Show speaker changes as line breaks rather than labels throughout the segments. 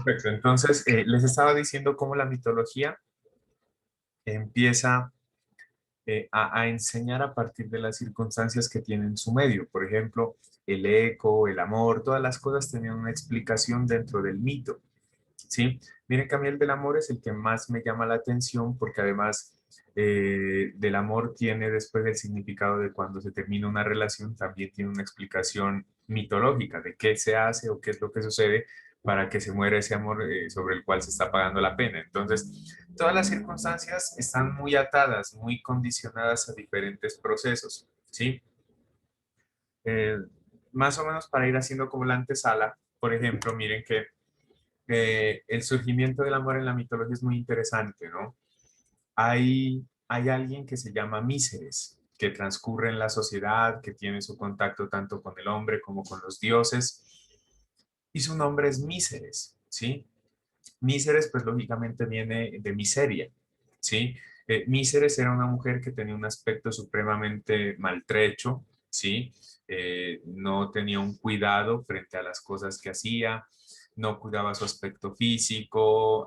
Perfecto. Entonces, les estaba diciendo cómo la mitología empieza a enseñar a partir de las circunstancias que tiene en su medio. Por ejemplo, el eco, el amor, todas las cosas tenían una explicación dentro del mito. ¿Sí? Miren que a mí el del amor es el que más me llama la atención porque además del amor tiene después el significado de cuando se termina una relación, también tiene una explicación mitológica de qué se hace o qué es lo que sucede para que se muera ese amor sobre el cual se está pagando la pena. Entonces, todas las circunstancias están muy atadas, muy condicionadas a diferentes procesos, ¿sí? Eh, Más o menos para ir haciendo como la antesala, por ejemplo, miren que el surgimiento del amor en la mitología es muy interesante, ¿no? Hay alguien que se llama Míceres, que transcurre en la sociedad, que tiene su contacto tanto con el hombre como con los dioses, y su nombre es Míceres, ¿sí? Míceres, pues lógicamente viene de miseria, ¿sí? Míceres era una mujer que tenía un aspecto supremamente maltrecho, ¿sí? No tenía un cuidado frente a las cosas que hacía, no cuidaba su aspecto físico,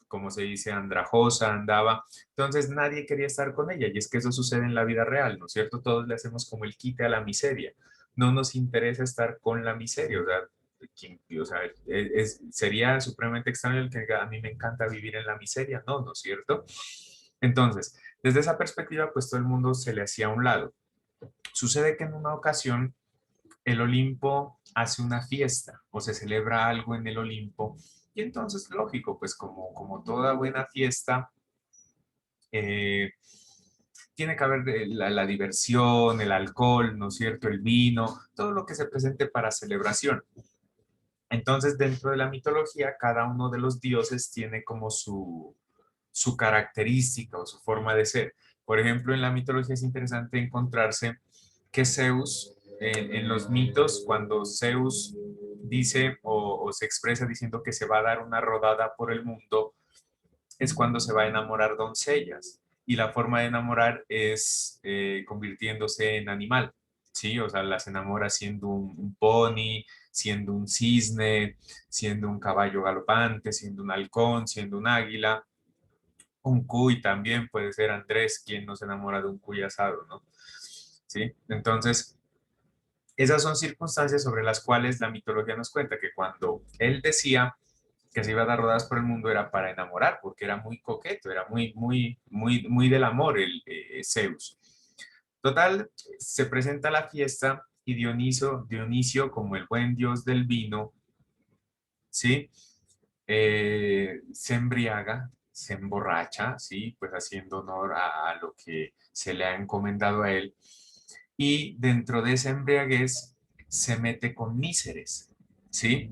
como se dice, andrajosa, andaba. Entonces nadie quería estar con ella, y es que eso sucede en la vida real, ¿no es cierto? Todos le hacemos como el quite a la miseria. No nos interesa estar con la miseria, o sea, o sea, sería supremamente extraño el que a mí me encanta vivir en la miseria, no, ¿no es cierto? Entonces, desde esa perspectiva, pues todo el mundo se le hacía a un lado. Sucede que en una ocasión el Olimpo hace una fiesta o se celebra algo en el Olimpo y entonces, lógico, pues como toda buena fiesta, eh, tiene que haber la diversión, el alcohol, ¿no es cierto? El vino, todo lo que se presente para celebración. Entonces, dentro de la mitología, cada uno de los dioses tiene como su característica o su forma de ser. Por ejemplo, en la mitología es interesante encontrarse que Zeus, en los mitos, cuando Zeus dice o se expresa diciendo que se va a dar una rodada por el mundo, es cuando se va a enamorar doncellas. Y la forma de enamorar es convirtiéndose en animal, ¿sí? O sea, las enamora siendo un pony, siendo un cisne, siendo un caballo galopante, siendo un halcón, siendo un águila, un cuy también puede ser Andrés, quien no se enamora de un cuy asado, ¿no? ¿Sí? Entonces, esas son circunstancias sobre las cuales la mitología nos cuenta que cuando él decía que se iba a dar rodadas por el mundo era para enamorar, porque era muy coqueto, era muy del amor el Zeus. Total, se presenta la fiesta y Dionisio, como el buen dios del vino, ¿sí? Se embriaga, se emborracha, ¿sí? Pues haciendo honor a lo que se le ha encomendado a él. Y dentro de esa embriaguez se mete con Míceres, ¿sí?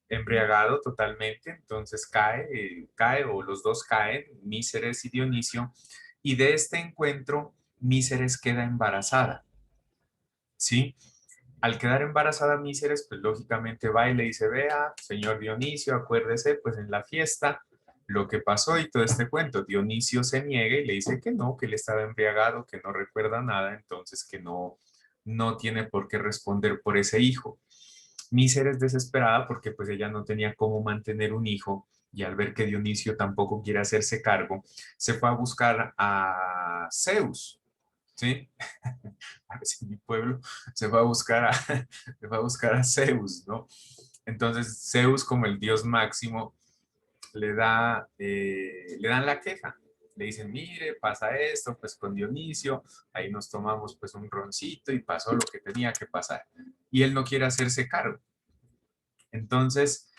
Embriagado totalmente, entonces cae o los dos caen, Míceres y Dionisio, y de este encuentro Míceres queda embarazada, ¿sí? Al quedar embarazada Míceres, pues lógicamente va y le dice, vea, señor Dionisio, acuérdese, pues en la fiesta, lo que pasó y todo este cuento. Dionisio se niega y le dice que no, que él estaba embriagado, que no recuerda nada, entonces que no tiene por qué responder por ese hijo. Míceres desesperada porque pues ella no tenía cómo mantener un hijo y al ver que Dionisio tampoco quiere hacerse cargo, se fue a buscar a Zeus, ¿sí? A ver si mi pueblo se va a buscar a, se va a buscar a Zeus, ¿no? Entonces Zeus como el dios máximo le dan la queja. Le dicen, mire, pasa esto, pues con Dionisio, ahí nos tomamos pues un roncito y pasó lo que tenía que pasar. Y él no quiere hacerse cargo. Entonces,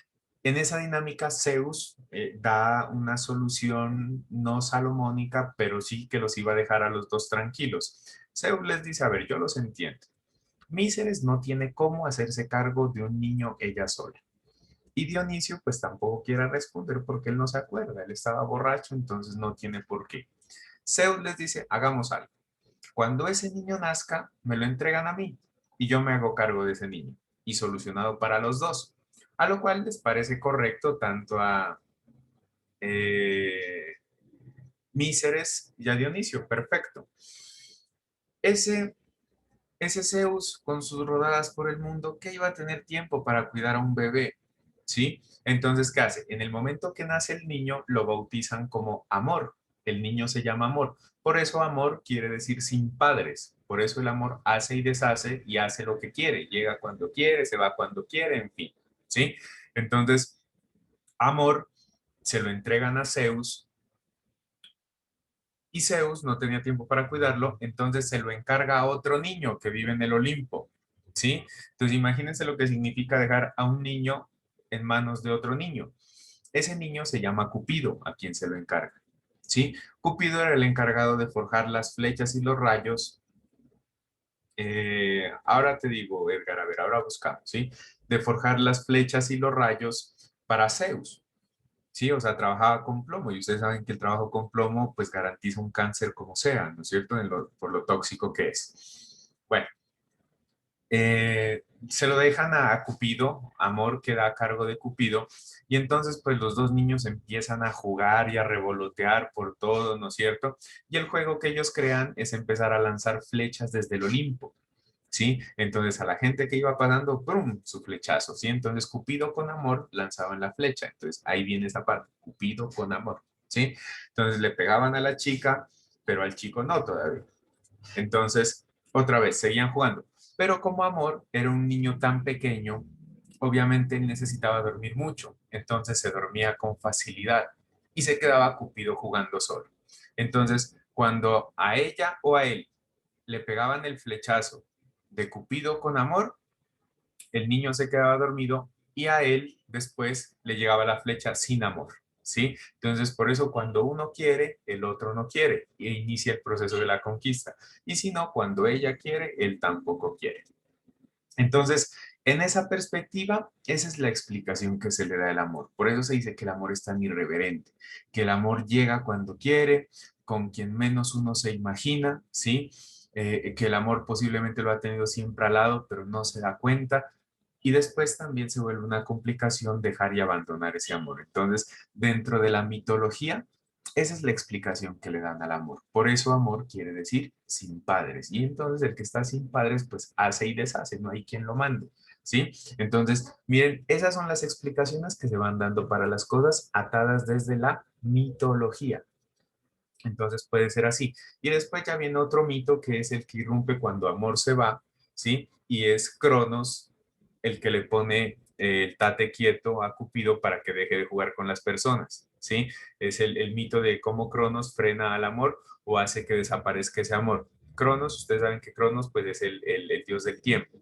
en esa dinámica, Zeus da una solución no salomónica, pero sí que los iba a dejar a los dos tranquilos. Zeus les dice, a ver, yo los entiendo. Míceres no tiene cómo hacerse cargo de un niño ella sola. Y Dionisio pues tampoco quiere responder porque él no se acuerda, él estaba borracho, entonces no tiene por qué. Zeus les dice, hagamos algo. Cuando ese niño nazca, me lo entregan a mí y yo me hago cargo de ese niño. Y solucionado para los dos. A lo cual les parece correcto tanto a eh, Míceres y a Dionisio. Perfecto. Ese, ese Zeus con sus rodadas por el mundo, ¿qué iba a tener tiempo para cuidar a un bebé? ¿sí? Entonces, ¿qué hace? En el momento que nace el niño, lo bautizan como amor. El niño se llama amor. Por eso amor quiere decir sin padres. Por eso el amor hace y deshace y hace lo que quiere. Llega cuando quiere, se va cuando quiere, en fin, ¿sí? Entonces, amor se lo entregan a Zeus y Zeus no tenía tiempo para cuidarlo, entonces se lo encarga a otro niño que vive en el Olimpo, ¿sí? Entonces imagínense lo que significa dejar a un niño en manos de otro niño. Ese niño se llama Cupido, a quien se lo encarga, ¿sí? Cupido era el encargado de forjar las flechas y los rayos. Ahora te digo, Edgar, a ver, ahora buscamos, ¿sí? De forjar las flechas y los rayos para Zeus. Sí, o sea, trabajaba con plomo y ustedes saben que el trabajo con plomo pues garantiza un cáncer como sea, ¿no es cierto? Por lo tóxico que es. Bueno, se lo dejan a Cupido, Amor queda a cargo de Cupido y entonces pues los dos niños empiezan a jugar y a revolotear por todo, ¿no es cierto? Y el juego que ellos crean es empezar a lanzar flechas desde el Olimpo. ¿Sí? Entonces a la gente que iba pasando, ¡prum! Su flechazo, ¿sí? Entonces Cupido con amor lanzaban la flecha. Entonces ahí viene esa parte, Cupido con amor, ¿sí? Entonces le pegaban a la chica, pero al chico no todavía. Entonces, otra vez, seguían jugando. Pero como amor era un niño tan pequeño, obviamente él necesitaba dormir mucho. Entonces se dormía con facilidad y se quedaba Cupido jugando solo. Entonces, cuando a ella o a él le pegaban el flechazo de Cupido con amor, el niño se quedaba dormido y a él después le llegaba la flecha sin amor, ¿sí? Entonces, por eso cuando uno quiere, el otro no quiere e inicia el proceso de la conquista. Y si no, cuando ella quiere, él tampoco quiere. Entonces, en esa perspectiva, esa es la explicación que se le da al amor. Por eso se dice que el amor es tan irreverente, que el amor llega cuando quiere, con quien menos uno se imagina, ¿sí? Que el amor posiblemente lo ha tenido siempre al lado, pero no se da cuenta. Y después también se vuelve una complicación dejar y abandonar ese amor. Entonces, dentro de la mitología, esa es la explicación que le dan al amor. Por eso amor quiere decir sin padres. Y entonces el que está sin padres, pues hace y deshace, no hay quien lo mande. ¿Sí? Entonces, miren, esas son las explicaciones que se van dando para las cosas atadas desde la mitología. Entonces puede ser así. Y después ya viene otro mito que es el que irrumpe cuando amor se va, ¿sí? Y es Cronos el que le pone el tate quieto a Cupido para que deje de jugar con las personas, ¿sí? Es el mito de cómo Cronos frena al amor o hace que desaparezca ese amor. Cronos, ustedes saben que Cronos pues es el dios del tiempo.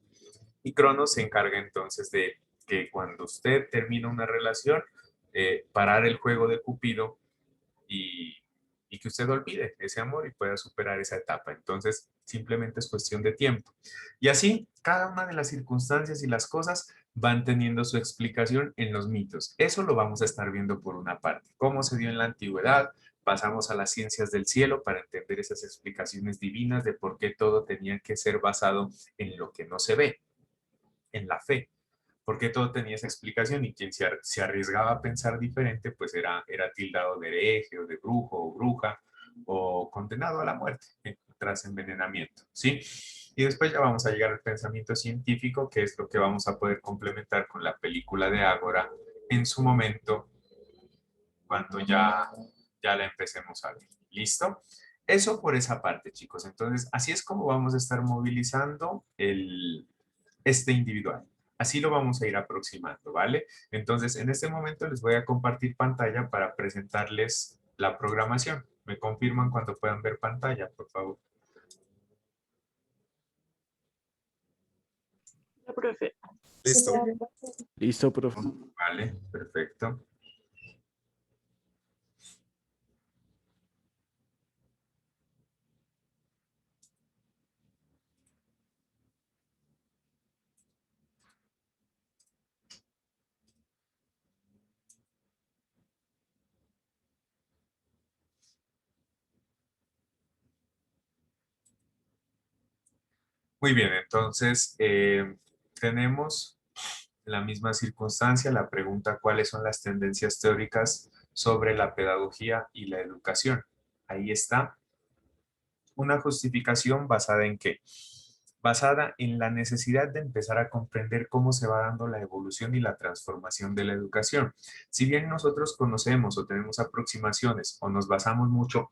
Y Cronos se encarga entonces de que cuando usted termina una relación, parar el juego de Cupido y, y que usted olvide ese amor y pueda superar esa etapa. Entonces, simplemente es cuestión de tiempo. Y así, cada una de las circunstancias y las cosas van teniendo su explicación en los mitos. Eso lo vamos a estar viendo por una parte. Cómo se dio en la antigüedad, pasamos a las ciencias del cielo para entender esas explicaciones divinas de por qué todo tenía que ser basado en lo que no se ve, en la fe, porque todo tenía esa explicación y quien se arriesgaba a pensar diferente, pues era tildado de hereje o de brujo o bruja o condenado a la muerte tras envenenamiento, ¿sí? Y después ya vamos a llegar al pensamiento científico, que es lo que vamos a poder complementar con la película de Ágora en su momento, cuando ya la empecemos a ver. ¿Listo? Eso por esa parte, chicos. Entonces, así es como vamos a estar movilizando este individual. Así lo vamos a ir aproximando, ¿vale? Entonces, en este momento les voy a compartir pantalla para presentarles la programación. Me confirman cuando puedan ver pantalla, por favor.
La profe.
Listo.
Listo, profe.
Vale, perfecto. Muy bien, entonces tenemos la misma circunstancia, la pregunta cuáles son las tendencias teóricas sobre la pedagogía y la educación. Ahí está. Una justificación basada en qué? basada en la necesidad de empezar a comprender cómo se va dando la evolución y la transformación de la educación. Si bien nosotros conocemos o tenemos aproximaciones o nos basamos mucho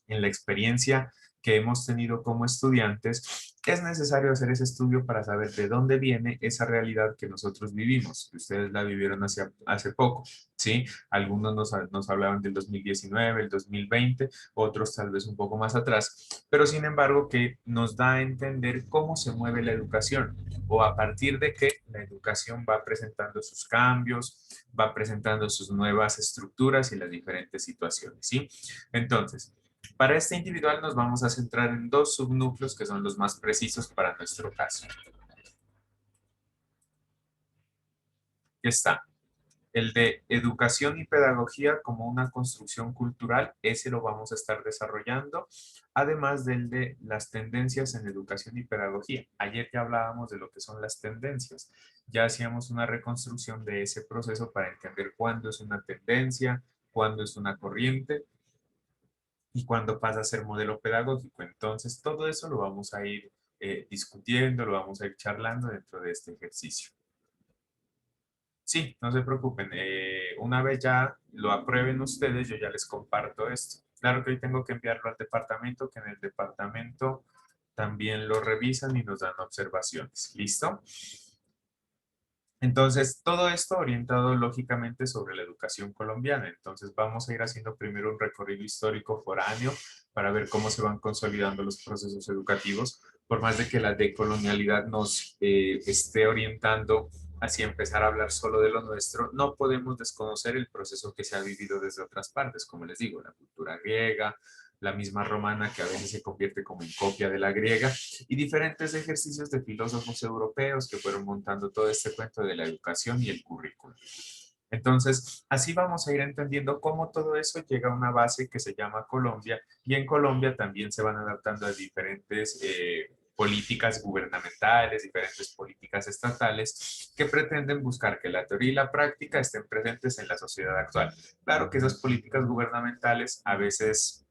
en la experiencia que hemos tenido como estudiantes, es necesario hacer ese estudio para saber de dónde viene esa realidad que nosotros vivimos, que ustedes la vivieron hace poco, ¿sí? Algunos nos hablaban del 2019, el 2020, otros tal vez un poco más atrás, pero sin embargo que nos da a entender cómo se mueve la educación o a partir de qué la educación va presentando sus cambios, va presentando sus nuevas estructuras y las diferentes situaciones, ¿sí? Entonces, para este individual nos vamos a centrar en dos subnúcleos que son los más precisos para nuestro caso. Está el de educación y pedagogía como una construcción cultural, ese lo vamos a estar desarrollando, además del de las tendencias en educación y pedagogía. Ayer ya hablábamos de lo que son las tendencias, ya hacíamos una reconstrucción de ese proceso para entender cuándo es una tendencia, cuándo es una corriente, y cuando pasa a ser modelo pedagógico. Entonces, todo eso lo vamos a ir discutiendo, lo vamos a ir charlando dentro de este ejercicio. Sí, no se preocupen. Una vez ya lo aprueben ustedes, yo ya les comparto esto. Claro que hoy tengo que enviarlo al departamento, que en el departamento también lo revisan y nos dan observaciones. ¿Listo? Entonces, todo esto orientado lógicamente sobre la educación colombiana. Entonces, vamos a ir haciendo primero un recorrido histórico foráneo para ver cómo se van consolidando los procesos educativos, por más de que la decolonialidad nos esté orientando hacia empezar a hablar solo de lo nuestro, no podemos desconocer el proceso que se ha vivido desde otras partes, como les digo, la cultura griega, la misma romana que a veces se convierte como en copia de la griega, y diferentes ejercicios de filósofos europeos que fueron montando todo este cuento de la educación y el currículum. Entonces, así vamos a ir entendiendo cómo todo eso llega a una base que se llama Colombia, y en Colombia también se van adaptando a diferentes políticas gubernamentales, diferentes políticas estatales que pretenden buscar que la teoría y la práctica estén presentes en la sociedad actual. Claro que esas políticas gubernamentales a veces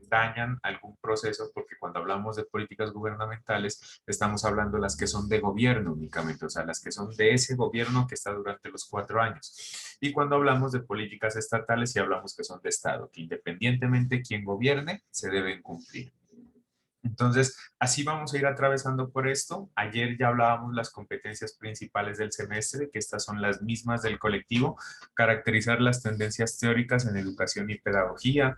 dañan algún proceso, porque cuando hablamos de políticas gubernamentales estamos hablando de las que son de gobierno únicamente, o sea, las que son de ese gobierno que está durante los 4 años. Y cuando hablamos de políticas estatales, sí hablamos que son de Estado, que independientemente de quién gobierne, se deben cumplir. Entonces, así vamos a ir atravesando por esto. Ayer ya hablábamos las competencias principales del semestre, que estas son las mismas del colectivo: caracterizar las tendencias teóricas en educación y pedagogía,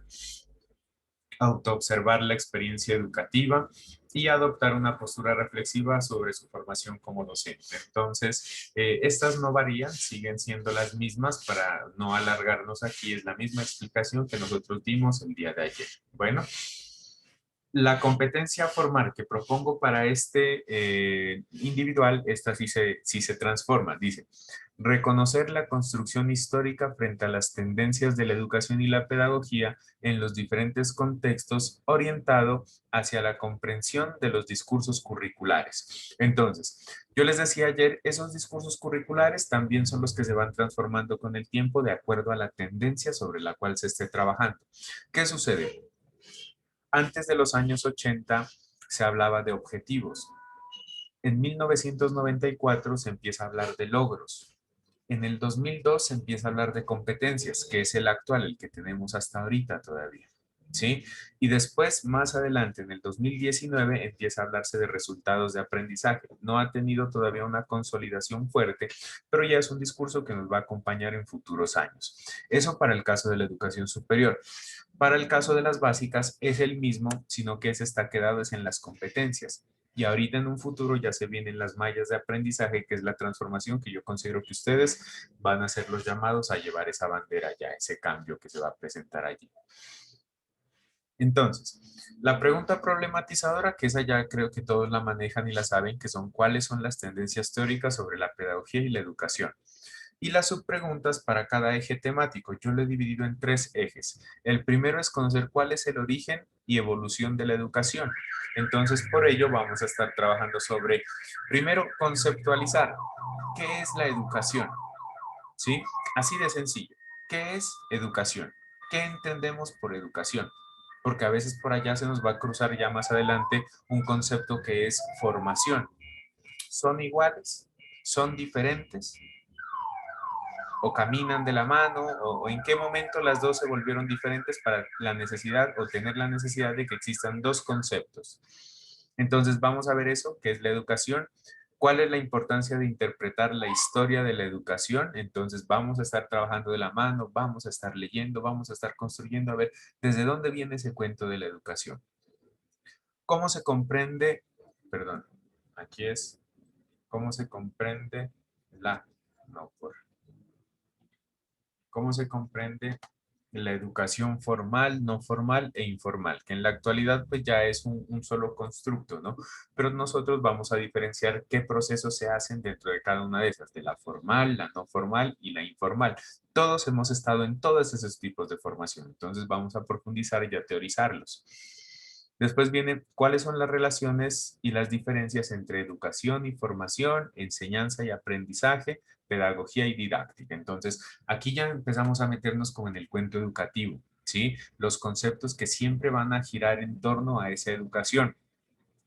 autoobservar la experiencia educativa y adoptar una postura reflexiva sobre su formación como docente. Entonces, estas no varían, siguen siendo las mismas. Para no alargarnos aquí, es la misma explicación que nosotros dimos el día de ayer. Bueno, la competencia formal que propongo para este individual, esta sí se transforma. Dice: reconocer la construcción histórica frente a las tendencias de la educación y la pedagogía en los diferentes contextos, orientado hacia la comprensión de los discursos curriculares. Entonces, yo les decía ayer, esos discursos curriculares también son los que se van transformando con el tiempo de acuerdo a la tendencia sobre la cual se esté trabajando. ¿Qué sucede? Antes de los años 80 se hablaba de objetivos. En 1994 se empieza a hablar de logros. En el 2002 se empieza a hablar de competencias, que es el actual, el que tenemos hasta ahorita todavía. ¿Sí? Y después, más adelante, en el 2019, empieza a hablarse de resultados de aprendizaje. No ha tenido todavía una consolidación fuerte, pero ya es un discurso que nos va a acompañar en futuros años. Eso para el caso de la educación superior. Para el caso de las básicas es el mismo, sino que se está quedado es en las competencias. Y ahorita en un futuro ya se vienen las mallas de aprendizaje, que es la transformación que yo considero que ustedes van a ser los llamados a llevar esa bandera ya, ese cambio que se va a presentar allí. Entonces, la pregunta problematizadora, que esa ya creo que todos la manejan y la saben, que son cuáles son las tendencias teóricas sobre la pedagogía y la educación. Y las subpreguntas para cada eje temático, yo lo he dividido en 3 ejes. El primero es conocer cuál es el origen y evolución de la educación. Entonces, por ello vamos a estar trabajando sobre, primero, conceptualizar qué es la educación, ¿sí? Así de sencillo. ¿Qué es educación? ¿Qué entendemos por educación? porque a veces por allá se nos va a cruzar ya más adelante un concepto que es formación. ¿Son iguales? ¿Son diferentes? ¿O caminan de la mano? ¿O en qué momento las dos se volvieron diferentes para la necesidad o tener la necesidad de que existan dos conceptos? Entonces vamos a ver eso, que es la educación. ¿Cuál es la importancia de interpretar la historia de la educación? Entonces vamos a estar trabajando de la mano, vamos a estar leyendo, vamos a estar construyendo, a ver desde dónde viene ese cuento de la educación. ¿Cómo se comprende? Perdón, aquí es, ¿cómo se comprende la, no por, cómo se comprende la educación formal, no formal e informal, que en la actualidad pues ya es un solo constructo, ¿no? Pero nosotros vamos a diferenciar qué procesos se hacen dentro de cada una de esas, de la formal, la no formal y la informal. Todos hemos estado en todos esos tipos de formación, entonces vamos a profundizar y a teorizarlos. Después viene cuáles son las relaciones y las diferencias entre educación y formación, enseñanza y aprendizaje, pedagogía y didáctica. Entonces, aquí ya empezamos a meternos como en el cuento educativo, ¿sí? Los conceptos que siempre van a girar en torno a esa educación.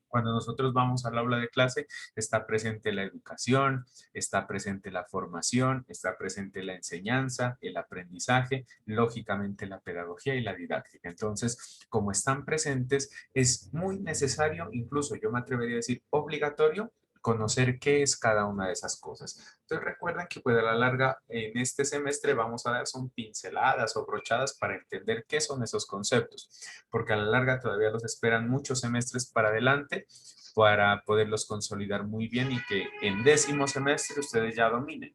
Cuando nosotros vamos al aula de clase, está presente la educación, está presente la formación, está presente la enseñanza, el aprendizaje, lógicamente la pedagogía y la didáctica. Entonces, como están presentes, es muy necesario, incluso yo me atrevería a decir obligatorio, conocer qué es cada una de esas cosas. Entonces recuerden que pues a la larga en este semestre vamos a dar son pinceladas o brochadas para entender qué son esos conceptos, porque a la larga todavía los esperan muchos semestres para adelante para poderlos consolidar muy bien y que en décimo semestre ustedes ya dominen.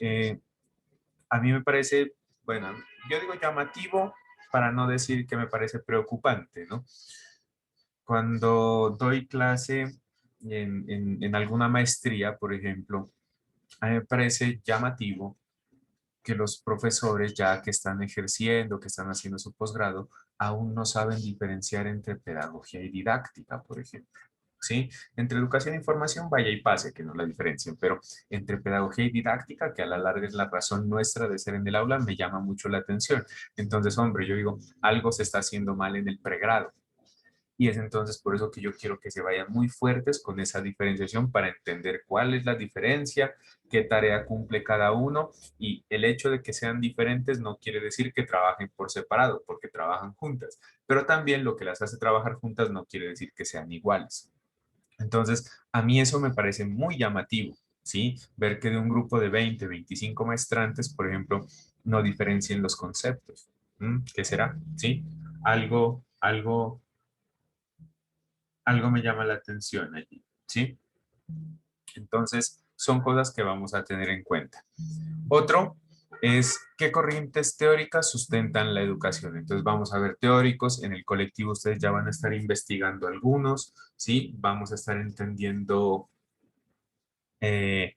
Eh, a mí me parece, bueno, yo digo llamativo para no decir que me parece preocupante, ¿no? Cuando doy clase en alguna maestría, por ejemplo, a mí me parece llamativo que los profesores ya que están ejerciendo, que están haciendo su posgrado, aún no saben diferenciar entre pedagogía y didáctica, por ejemplo. ¿Sí? Entre educación e información, vaya y pase, que no la diferencien, pero entre pedagogía y didáctica, que a la larga es la razón nuestra de ser en el aula, me llama mucho la atención. Entonces, hombre, yo digo, algo se está haciendo mal en el pregrado. Y es entonces por eso que yo quiero que se vayan muy fuertes con esa diferenciación para entender cuál es la diferencia, qué tarea cumple cada uno y el hecho de que sean diferentes no quiere decir que trabajen por separado, porque trabajan juntas, pero también lo que las hace trabajar juntas no quiere decir que sean iguales. Entonces, a mí eso me parece muy llamativo, ¿sí? Ver que de un grupo de 20, 25 maestrantes, por ejemplo, no diferencien los conceptos. ¿Qué será? ¿Sí? Algo me llama la atención allí, ¿sí? Entonces, son cosas que vamos a tener en cuenta. Otro es qué corrientes teóricas sustentan la educación. Entonces, vamos a ver teóricos. En el colectivo ustedes ya van a estar investigando algunos, ¿sí? Vamos a estar entendiendo eh,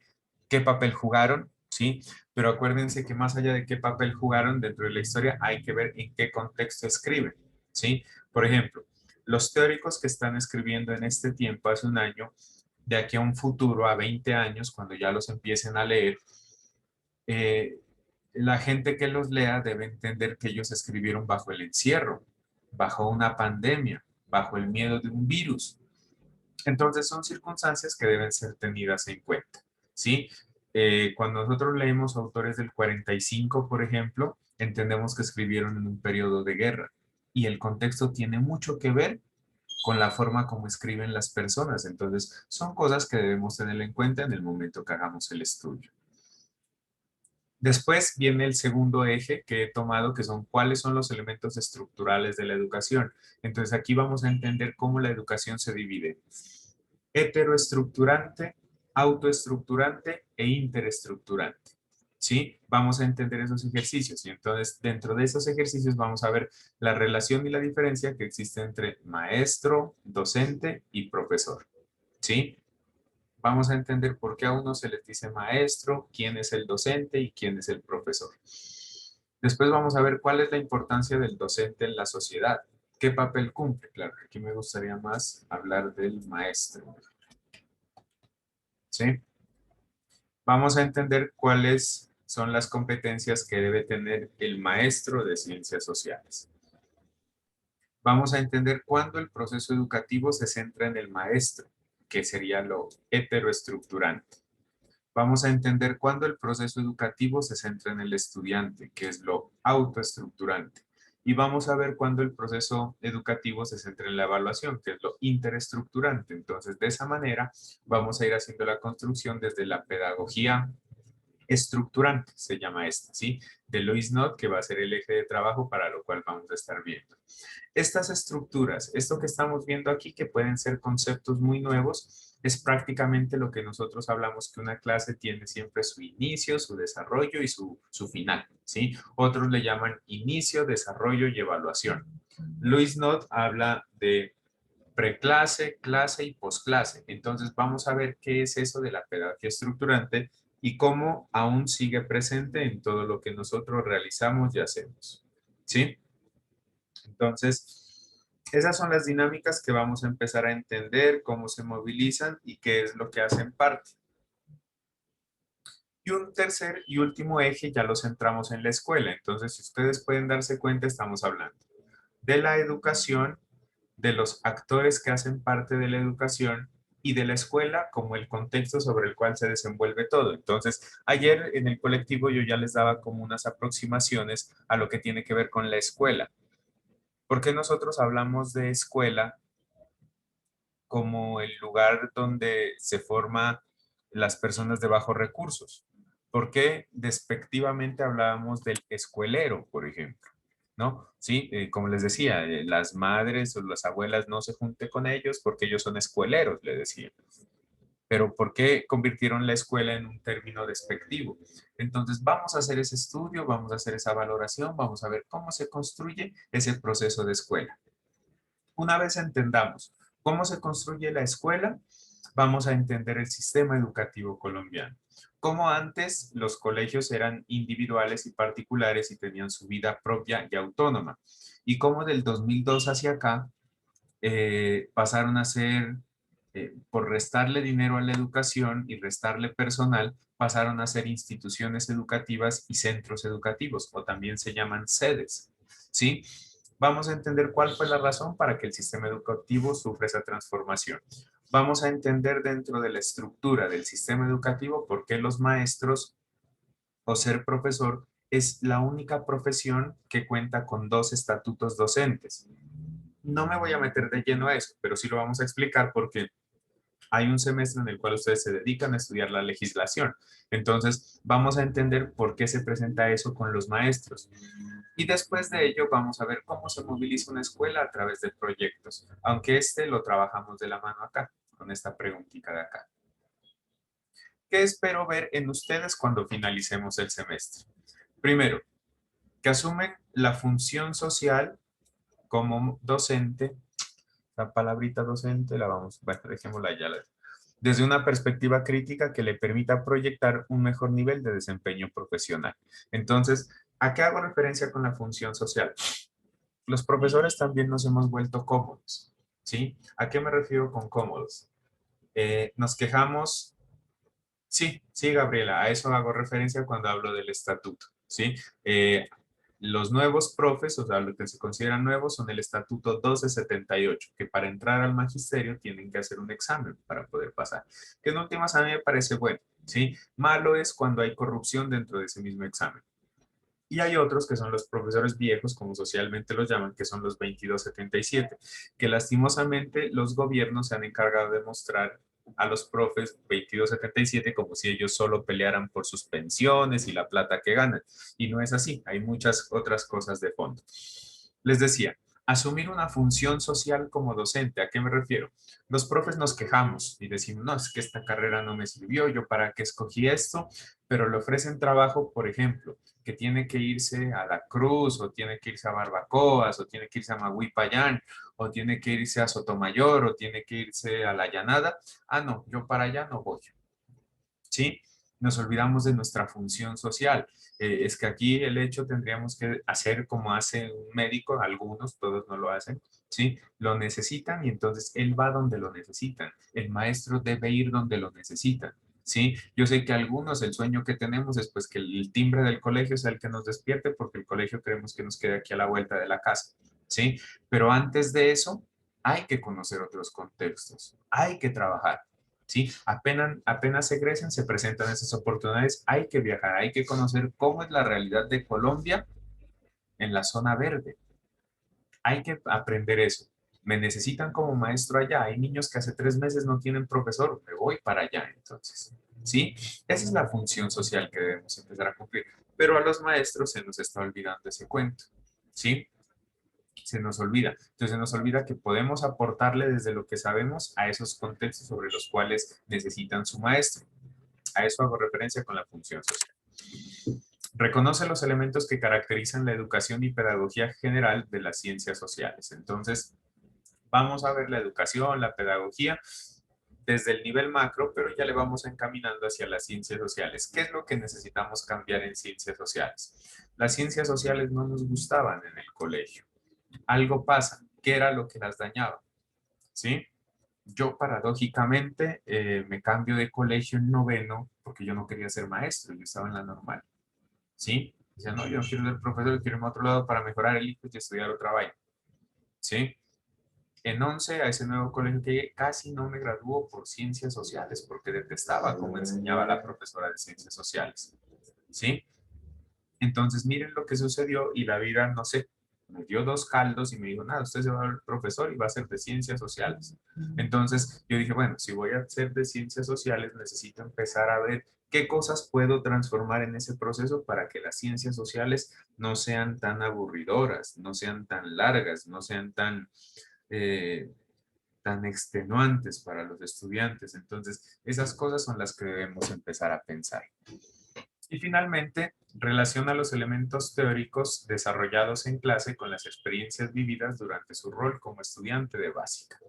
qué papel jugaron, ¿sí? Pero acuérdense que más allá de qué papel jugaron dentro de la historia, hay que ver en qué contexto escriben, ¿sí? Por ejemplo, los teóricos que están escribiendo en este tiempo, hace un año, de aquí a un futuro, a 20 años, cuando ya los empiecen a leer, eh, la gente que los lea debe entender que ellos escribieron bajo el encierro, bajo una pandemia, bajo el miedo de un virus. Entonces son circunstancias que deben ser tenidas en cuenta, ¿sí? Cuando nosotros leemos autores del 45, por ejemplo, entendemos que escribieron en un periodo de guerra y el contexto tiene mucho que ver con la forma como escriben las personas. Entonces, son cosas que debemos tener en cuenta en el momento que hagamos el estudio. Después viene el segundo eje que he tomado, que son cuáles son los elementos estructurales de la educación. Entonces, aquí vamos a entender cómo la educación se divide. Heteroestructurante, autoestructurante e interestructurante. ¿Sí? Vamos a entender esos ejercicios y entonces dentro de esos ejercicios vamos a ver la relación y la diferencia que existe entre maestro, docente y profesor. ¿Sí? Vamos a entender por qué a uno se les dice maestro, quién es el docente y quién es el profesor. Después vamos a ver cuál es la importancia del docente en la sociedad. ¿Qué papel cumple? Claro, aquí me gustaría más hablar del maestro. ¿Sí? Vamos a entender cuáles son las competencias que debe tener el maestro de ciencias sociales. Vamos a entender cuándo el proceso educativo se centra en el maestro, que sería lo heteroestructurante. Vamos a entender cuándo el proceso educativo se centra en el estudiante, que es lo autoestructurante. Y vamos a ver cuándo el proceso educativo se centra en la evaluación, que es lo interestructurante. Entonces, de esa manera, vamos a ir haciendo la construcción desde la pedagogía estructurante, se llama esta, ¿sí? De Lois Nott, que va a ser el eje de trabajo para lo cual vamos a estar viendo. Estas estructuras, esto que estamos viendo aquí, que pueden ser conceptos muy nuevos, es prácticamente lo que nosotros hablamos que una clase tiene siempre su inicio, su desarrollo y su final, ¿sí? Otros le llaman inicio, desarrollo y evaluación. Lois Nott habla de preclase, clase y posclase. Entonces vamos a ver qué es eso de la pedagogía estructurante y cómo aún sigue presente en todo lo que nosotros realizamos y hacemos, ¿sí? Entonces, esas son las dinámicas que vamos a empezar a entender, cómo se movilizan y qué es lo que hacen parte. Y un tercer y último eje ya lo centramos en la escuela. Entonces, si ustedes pueden darse cuenta, estamos hablando de la educación, de los actores que hacen parte de la educación y de la escuela como el contexto sobre el cual se desenvuelve todo. Entonces, ayer en el colectivo yo ya les daba como unas aproximaciones a lo que tiene que ver con la escuela. ¿Por qué nosotros hablamos de escuela como el lugar donde se forman las personas de bajos recursos? ¿Por qué despectivamente hablábamos del escuelero, por ejemplo? ¿No? Sí, como les decía, las madres o las abuelas no se junte con ellos porque ellos son escueleros, le decían. Pero ¿por qué convirtieron la escuela en un término despectivo? Entonces vamos a hacer ese estudio, vamos a hacer esa valoración, vamos a ver cómo se construye ese proceso de escuela. Una vez entendamos cómo se construye la escuela, vamos a entender el sistema educativo colombiano. Como antes los colegios eran individuales y particulares y tenían su vida propia y autónoma. Y cómo del 2002 hacia acá pasaron a ser, por restarle dinero a la educación y restarle personal, pasaron a ser instituciones educativas y centros educativos, o también se llaman sedes, ¿sí? Vamos a entender cuál fue la razón para que el sistema educativo sufra esa transformación. Vamos a entender dentro de la estructura del sistema educativo por qué los maestros o ser profesor es la única profesión que cuenta con dos estatutos docentes. No me voy a meter de lleno a eso, pero sí lo vamos a explicar porque hay un semestre en el cual ustedes se dedican a estudiar la legislación. Entonces, vamos a entender por qué se presenta eso con los maestros. Y después de ello, vamos a ver cómo se moviliza una escuela a través de proyectos, aunque este lo trabajamos de la mano acá, con esta preguntita de acá. ¿Qué espero ver en ustedes cuando finalicemos el semestre? Primero, que asumen la función social como docente. La palabrita docente la vamos, bueno, dejémosla ya. Desde una perspectiva crítica que le permita proyectar un mejor nivel de desempeño profesional. Entonces, ¿a qué hago referencia con la función social? Los profesores también nos hemos vuelto cómodos, ¿sí? ¿A qué me refiero con cómodos? Nos quejamos, sí, sí, Gabriela, a eso hago referencia cuando hablo del estatuto, ¿sí? Los nuevos profes, o sea, lo que se consideran nuevos, son el estatuto 1278, que para entrar al magisterio tienen que hacer un examen para poder pasar, que en últimas a mí me parece bueno, ¿sí? Malo es cuando hay corrupción dentro de ese mismo examen. Y hay otros que son los profesores viejos, como socialmente los llaman, que son los 2277, que lastimosamente los gobiernos se han encargado de mostrar a los profes 2277 como si ellos solo pelearan por sus pensiones y la plata que ganan. Y no es así, hay muchas otras cosas de fondo. Les decía, asumir una función social como docente, ¿a qué me refiero? Los profes nos quejamos y decimos, no, es que esta carrera no me sirvió, yo para qué escogí esto, pero le ofrecen trabajo, por ejemplo, que tiene que irse a La Cruz, o tiene que irse a Barbacoas, o tiene que irse a Magüipayán, o tiene que irse a Sotomayor, o tiene que irse a La Llanada. Ah, no, yo para allá no voy. ¿Sí? Nos olvidamos de nuestra función social. Es que aquí el hecho tendríamos que hacer como hace un médico, algunos, todos no lo hacen, ¿sí? Lo necesitan y entonces él va donde lo necesitan. El maestro debe ir donde lo necesitan. Sí, yo sé que algunos el sueño que tenemos es pues que el timbre del colegio sea el que nos despierte porque el colegio creemos que nos queda aquí a la vuelta de la casa. ¿sí? Pero antes de eso, hay que conocer otros contextos, hay que trabajar, ¿sí? Apenas egresen, se presentan esas oportunidades, hay que viajar, hay que conocer cómo es la realidad de Colombia en la zona verde. Hay que aprender eso. Me necesitan como maestro allá. Hay niños que hace 3 meses no tienen profesor. Me voy para allá entonces. ¿Sí? Esa es la función social que debemos empezar a cumplir. Pero a los maestros se nos está olvidando ese cuento. ¿Sí? Se nos olvida. Entonces se nos olvida que podemos aportarle desde lo que sabemos a esos contextos sobre los cuales necesitan su maestro. A eso hago referencia con la función social. Reconoce los elementos que caracterizan la educación y pedagogía general de las ciencias sociales. Entonces, vamos a ver la educación, la pedagogía, desde el nivel macro, pero ya le vamos encaminando hacia las ciencias sociales. ¿Qué es lo que necesitamos cambiar en ciencias sociales? Las ciencias sociales no nos gustaban en el colegio. Algo pasa. ¿Qué era lo que las dañaba? ¿Sí? Yo paradójicamente me cambio de colegio en noveno porque yo no quería ser maestro, yo estaba en la normal. ¿Sí? Dice, no, yo no quiero ser profesor, yo quiero irme a otro lado para mejorar el hijo y estudiar otra vaina. ¿Sí? En 11 a ese nuevo colegio que llegué, casi no me graduó por ciencias sociales, porque detestaba cómo enseñaba la profesora de ciencias sociales. ¿Sí? Entonces, miren lo que sucedió y la vida, no sé, me dio dos caldos y me dijo, nada, usted se va a ver profesor y va a ser de ciencias sociales. Entonces, yo dije, bueno, si voy a ser de ciencias sociales, necesito empezar a ver qué cosas puedo transformar en ese proceso para que las ciencias sociales no sean tan aburridoras, no sean tan largas, no sean eh, tan extenuantes para los estudiantes. Entonces, esas cosas son las que debemos empezar a pensar. Y finalmente, relaciona los elementos teóricos desarrollados en clase con las experiencias vividas durante su rol como estudiante de básica.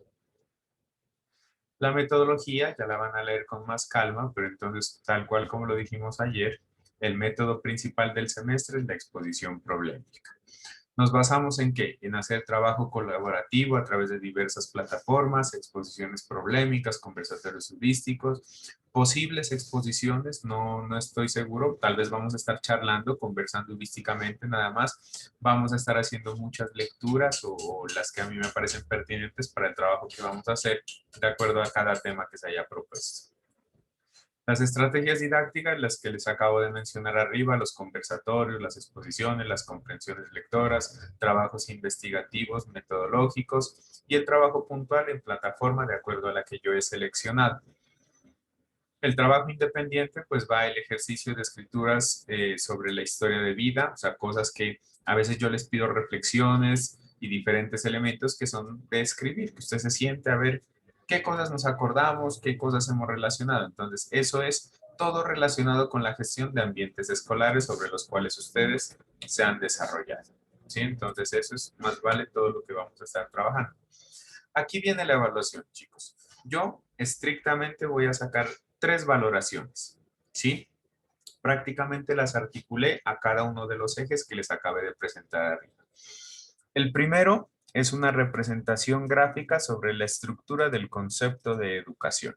La metodología ya la van a leer con más calma, pero entonces, tal cual como lo dijimos ayer, el método principal del semestre es la exposición problemática. ¿Nos basamos en qué? En hacer trabajo colaborativo a través de diversas plataformas, exposiciones problemáticas, conversatorios heurísticos, posibles exposiciones, no estoy seguro, tal vez vamos a estar charlando, conversando heurísticamente nada más, vamos a estar haciendo muchas lecturas o las que a mí me parecen pertinentes para el trabajo que vamos a hacer de acuerdo a cada tema que se haya propuesto. Las estrategias didácticas, las que les acabo de mencionar arriba, los conversatorios, las exposiciones, las comprensiones lectoras, trabajos investigativos, metodológicos y el trabajo puntual en plataforma de acuerdo a la que yo he seleccionado. El trabajo independiente, pues va el ejercicio de escrituras sobre la historia de vida, o sea, cosas que a veces yo les pido reflexiones y diferentes elementos que son de escribir, que usted se siente a ver qué cosas nos acordamos, qué cosas hemos relacionado. Entonces, eso es todo relacionado con la gestión de ambientes escolares sobre los cuales ustedes se han desarrollado. ¿Sí? Entonces, eso es más vale todo lo que vamos a estar trabajando. Aquí viene la evaluación, chicos. Yo estrictamente voy a sacar 3 valoraciones, ¿sí? Prácticamente las articulé a cada uno de los ejes que les acabé de presentar arriba. El primero es una representación gráfica sobre la estructura del concepto de educación.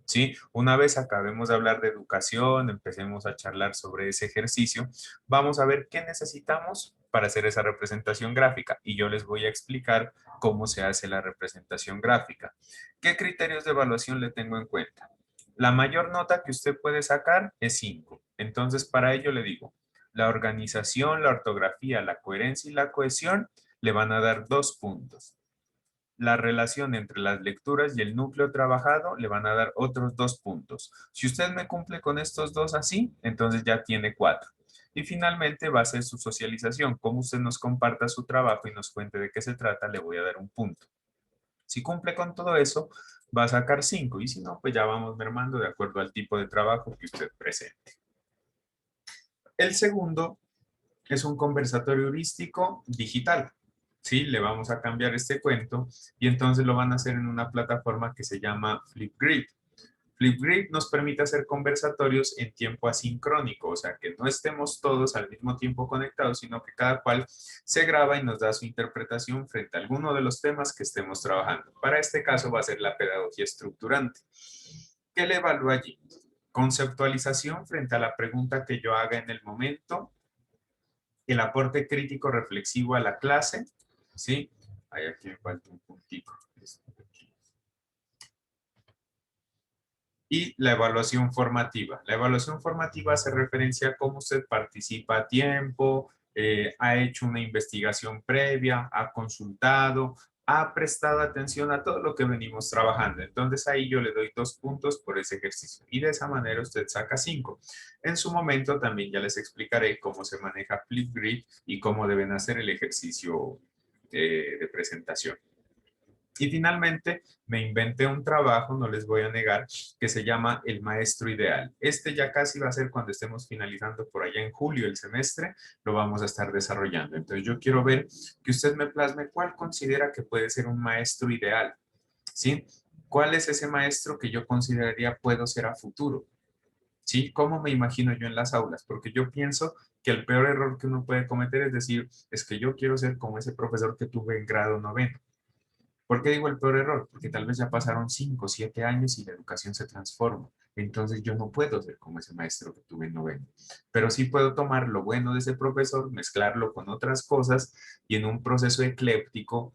¿Sí? Una vez acabemos de hablar de educación, empecemos a charlar sobre ese ejercicio, vamos a ver qué necesitamos para hacer esa representación gráfica y yo les voy a explicar cómo se hace la representación gráfica. ¿Qué criterios de evaluación le tengo en cuenta? La mayor nota que usted puede sacar es 5. Entonces, para ello le digo, la organización, la ortografía, la coherencia y la cohesión le van a dar 2 puntos. La relación entre las lecturas y el núcleo trabajado le van a dar otros 2 puntos. Si usted me cumple con estos dos así, entonces ya tiene 4. Y finalmente va a ser su socialización. Como usted nos comparta su trabajo y nos cuente de qué se trata, le voy a dar un punto. Si cumple con todo eso, va a sacar 5. Y si no, pues ya vamos mermando de acuerdo al tipo de trabajo que usted presente. El segundo es un conversatorio heurístico digital. ¿Sí? Le vamos a cambiar este cuento y entonces lo van a hacer en una plataforma que se llama Flipgrid. Flipgrid nos permite hacer conversatorios en tiempo asincrónico, o sea, que no estemos todos al mismo tiempo conectados, sino que cada cual se graba y nos da su interpretación frente a alguno de los temas que estemos trabajando. Para este caso va a ser la pedagogía estructurante. ¿Qué le evalúa allí? Conceptualización frente a la pregunta que yo haga en el momento, el aporte crítico reflexivo a la clase, ¿sí? Ahí aquí me falta un puntico. Y la evaluación formativa. La evaluación formativa hace referencia a cómo usted participa a tiempo, ha hecho una investigación previa, ha consultado, ha prestado atención a todo lo que venimos trabajando. Entonces ahí yo le doy 2 puntos por ese ejercicio y de esa manera usted saca 5. En su momento también ya les explicaré cómo se maneja Flipgrid y cómo deben hacer el ejercicio de presentación. Y finalmente me inventé un trabajo, no les voy a negar, que se llama El Maestro Ideal. Este ya casi va a ser cuando estemos finalizando por allá en julio el semestre, lo vamos a estar desarrollando. Entonces yo quiero ver que usted me plasme cuál considera que puede ser un maestro ideal, ¿sí? ¿Cuál es ese maestro que yo consideraría puedo ser a futuro? ¿Sí? ¿Cómo me imagino yo en las aulas? Porque yo pienso que el peor error que uno puede cometer es decir, es que yo quiero ser como ese profesor que tuve en grado noveno. ¿Por qué digo el peor error? Porque tal vez ya pasaron 5 o 7 años y la educación se transforma. Entonces yo no puedo ser como ese maestro que tuve en noveno. Pero sí puedo tomar lo bueno de ese profesor, mezclarlo con otras cosas y en un proceso ecléptico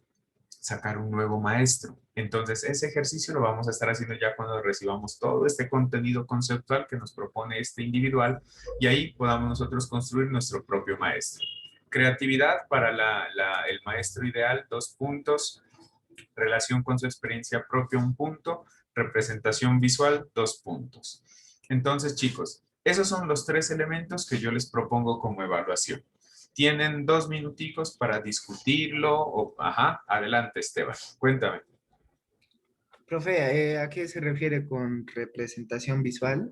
sacar un nuevo maestro. Entonces ese ejercicio lo vamos a estar haciendo ya cuando recibamos todo este contenido conceptual que nos propone este individual y ahí podamos nosotros construir nuestro propio maestro. Creatividad para el maestro ideal, 2 puntos. Relación con su experiencia propia, 1 punto. Representación visual, 2 puntos. Entonces, chicos, esos son los 3 elementos que yo les propongo como evaluación. Tienen 2 minuticos para discutirlo. Ajá, adelante, Esteban. Cuéntame.
Profe, ¿a qué se refiere con representación visual?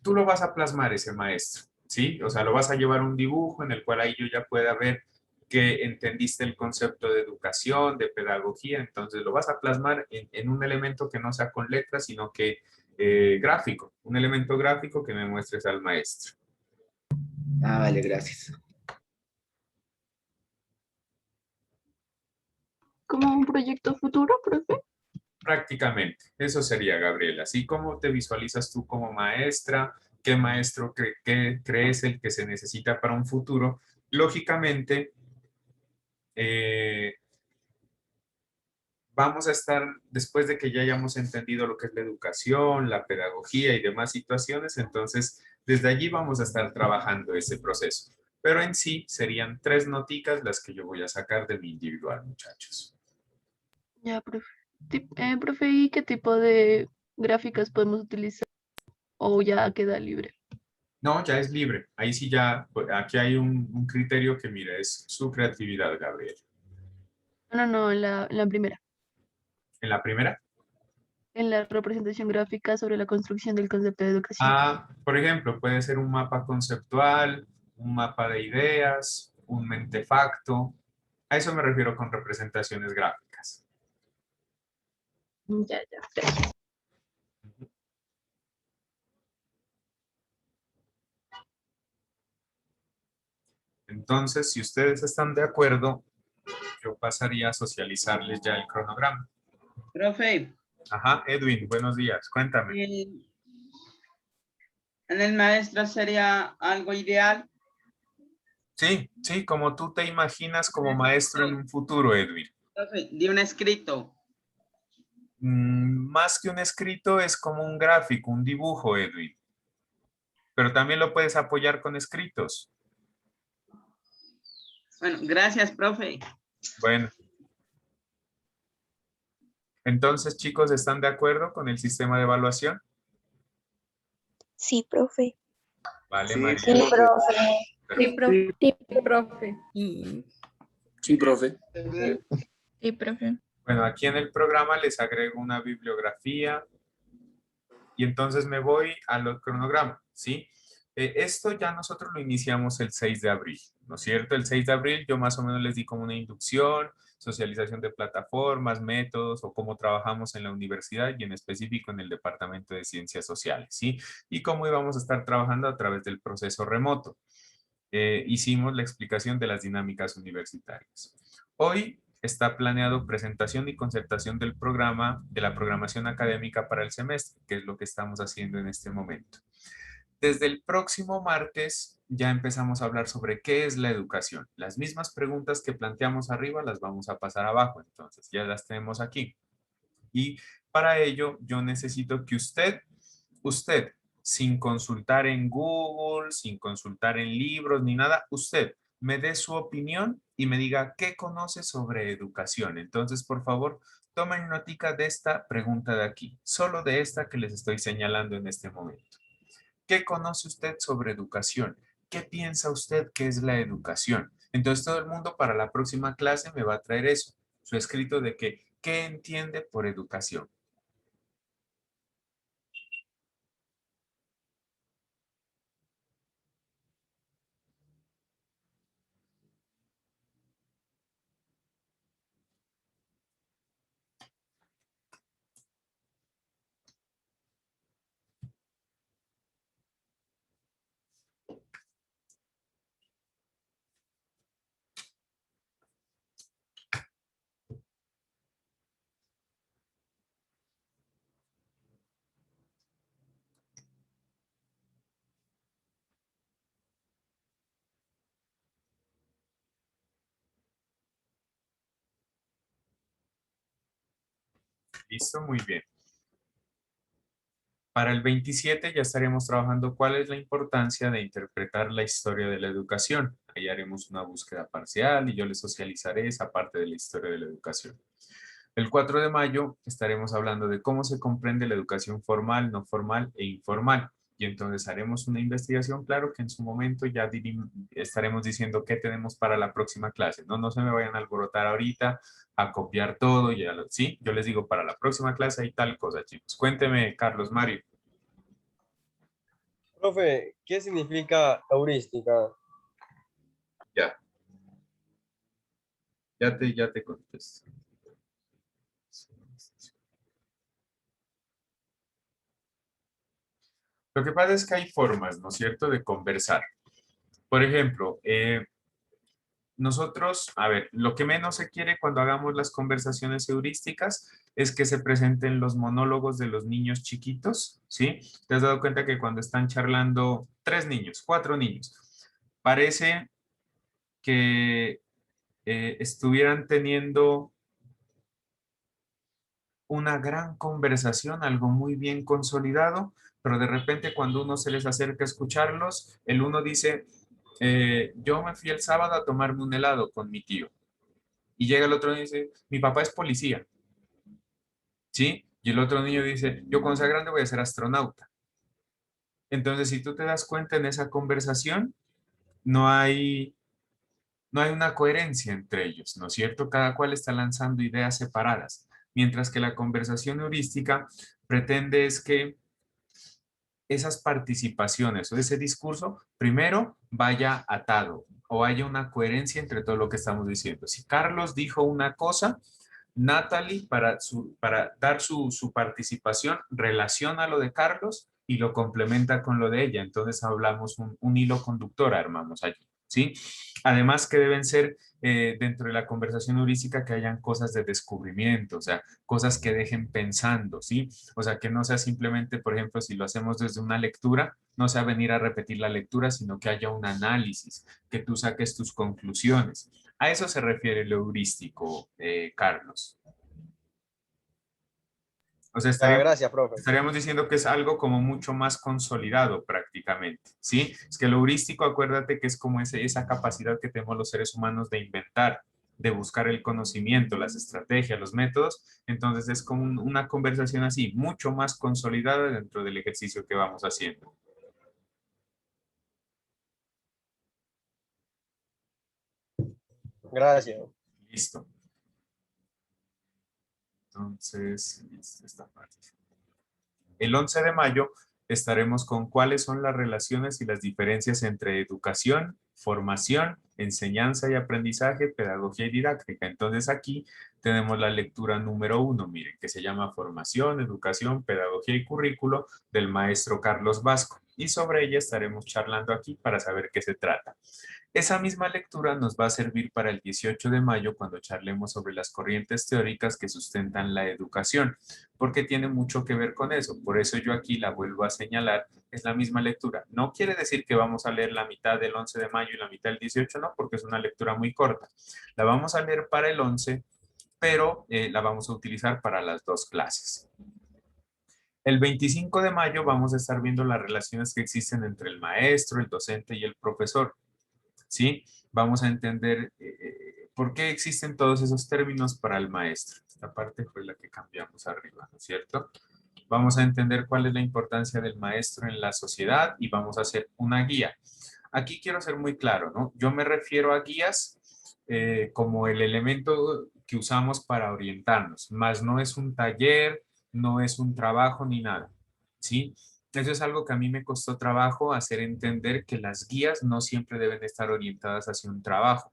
Tú lo vas a plasmar ese maestro, ¿sí? O sea, lo vas a llevar un dibujo en el cual ahí yo ya pueda ver que entendiste el concepto de educación, de pedagogía, entonces lo vas a plasmar en un elemento que no sea con letras, sino que gráfico, un elemento gráfico que me muestres al maestro.
Ah, vale, gracias.
¿Como un proyecto futuro, profe?
Prácticamente, eso sería, Gabriela. Así como te visualizas tú como maestra, qué maestro crees el que se necesita para un futuro, lógicamente vamos a estar, después de que ya hayamos entendido lo que es la educación, la pedagogía y demás situaciones, entonces desde allí vamos a estar trabajando ese proceso. Pero en sí serían 3 noticas las que yo voy a sacar de mi individual, muchachos.
Ya, profe. Profe, ¿y qué tipo de gráficas podemos utilizar? ¿O ya queda libre?
No, ya es libre. Ahí sí ya, pues, aquí hay un criterio que, mira, es su creatividad, Gabriel.
No, la primera.
En la primera,
En la representación gráfica sobre la construcción del concepto de educación.
por ejemplo, puede ser un mapa conceptual, un mapa de ideas, un mentefacto. A eso me refiero con representaciones gráficas.
Ya, ya.
Entonces, si ustedes están de acuerdo, yo pasaría a socializarles ya el cronograma.
Profe,
Ajá, Edwin, buenos días, cuéntame.
en el maestro sería algo ideal.
Sí, sí, como tú te imaginas como maestro en un futuro, Edwin.
Profe, de un escrito.
Más que un escrito es como un gráfico, un dibujo, Edwin. Pero también lo puedes apoyar con escritos.
Bueno, gracias, profe.
Bueno. Entonces, chicos, ¿están de acuerdo con el sistema de evaluación?
Sí, profe.
Vale,
Sí,
María.
Sí, profe.
Sí, profe. Sí, profe.
Sí, profe.
Sí, profe.
Bueno, aquí en el programa les agrego una bibliografía y entonces me voy al cronograma, ¿sí? Esto ya nosotros lo iniciamos el 6 de abril, ¿no es cierto? El 6 de abril yo más o menos les di como una inducción, socialización de plataformas, métodos o cómo trabajamos en la universidad y en específico en el Departamento de Ciencias Sociales, ¿sí? Y cómo íbamos a estar trabajando a través del proceso remoto. Hicimos la explicación de las dinámicas universitarias. Hoy está planeado presentación y concertación del programa, de la programación académica para el semestre, que es lo que estamos haciendo en este momento. Desde el próximo martes ya empezamos a hablar sobre qué es la educación. Las mismas preguntas que planteamos arriba las vamos a pasar abajo, entonces ya las tenemos aquí. Y para ello yo necesito que usted, sin consultar en Google, sin consultar en libros ni nada, usted me dé su opinión y me diga qué conoce sobre educación. Entonces, por favor, tomen notica de esta pregunta de aquí, solo de esta que les estoy señalando en este momento. ¿Qué conoce usted sobre educación? ¿Qué piensa usted que es la educación? Entonces, todo el mundo para la próxima clase me va a traer eso, su escrito de que, ¿qué entiende por educación? ¿Listo? Muy bien. Para el 27 ya estaremos trabajando cuál es la importancia de interpretar la historia de la educación. Ahí haremos una búsqueda parcial y yo les socializaré esa parte de la historia de la educación. El 4 de mayo estaremos hablando de cómo se comprende la educación formal, no formal e informal. Y entonces haremos una investigación, claro que en su momento ya estaremos diciendo qué tenemos para la próxima clase. No se me vayan a alborotar ahorita, a copiar todo, ¿sí? Yo les digo, para la próxima clase hay tal cosa, chicos. Cuénteme, Carlos Mario.
Profe, ¿qué significa heurística?
Ya, ya te contesto. Lo que pasa es que hay formas, ¿no es cierto?, de conversar. Por ejemplo, nosotros, a ver, lo que menos se quiere cuando hagamos las conversaciones heurísticas es que se presenten los monólogos de los niños chiquitos, ¿sí? ¿Te has dado cuenta que cuando están charlando 3 niños, 4 niños, parece que estuvieran teniendo una gran conversación, algo muy bien consolidado, pero de repente cuando uno se les acerca a escucharlos, el uno dice, yo me fui el sábado a tomarme un helado con mi tío. Y llega el otro y dice, mi papá es policía, ¿sí? Y el otro niño dice, yo cuando sea grande voy a ser astronauta. Entonces, si tú te das cuenta en esa conversación, no hay, no hay una coherencia entre ellos, ¿no es cierto? Cada cual está lanzando ideas separadas, mientras que la conversación heurística pretende es que esas participaciones o ese discurso primero vaya atado o haya una coherencia entre todo lo que estamos diciendo. Si Carlos dijo una cosa, Natalie, para dar su participación, relaciona lo de Carlos y lo complementa con lo de ella. Entonces hablamos un hilo conductor, armamos allí, ¿sí? Además que deben ser dentro de la conversación heurística que hayan cosas de descubrimiento, o sea, cosas que dejen pensando, ¿sí? O sea, que no sea simplemente, por ejemplo, si lo hacemos desde una lectura, no sea venir a repetir la lectura, sino que haya un análisis, que tú saques tus conclusiones. A eso se refiere lo heurístico, Carlos. O sea,
Ah, gracias, profe.
estaríamos diciendo que es algo como mucho más consolidado prácticamente, ¿sí? Es que lo heurístico, acuérdate que es como esa capacidad que tenemos los seres humanos de inventar, de buscar el conocimiento, las estrategias, los métodos. Entonces es como una conversación así, mucho más consolidada dentro del ejercicio que vamos haciendo.
Gracias.
Listo. Entonces, esta parte. El 11 de mayo estaremos con cuáles son las relaciones y las diferencias entre educación, formación, enseñanza y aprendizaje, pedagogía y didáctica. Entonces aquí tenemos la lectura número 1, miren, que se llama Formación, Educación, Pedagogía y Currículo del maestro Carlos Vasco. y sobre ella estaremos charlando aquí para saber qué se trata. Esa misma lectura nos va a servir para el 18 de mayo cuando charlemos sobre las corrientes teóricas que sustentan la educación, porque tiene mucho que ver con eso. Por eso yo aquí la vuelvo a señalar, es la misma lectura. No quiere decir que vamos a leer la mitad del 11 de mayo y la mitad del 18, no, porque es una lectura muy corta. La vamos a leer para el 11, pero la vamos a utilizar para las dos clases. El 25 de mayo vamos a estar viendo las relaciones que existen entre el maestro, el docente y el profesor. ¿Sí? Vamos a entender por qué existen todos esos términos para el maestro. Esta parte fue la que cambiamos arriba, ¿no es cierto? Vamos a entender cuál es la importancia del maestro en la sociedad y vamos a hacer una guía. Aquí quiero ser muy claro, ¿no? Yo me refiero a guías como el elemento que usamos para orientarnos, más no es un taller, no es un trabajo ni nada, ¿sí? Eso es algo que a mí me costó trabajo hacer entender que las guías no siempre deben estar orientadas hacia un trabajo.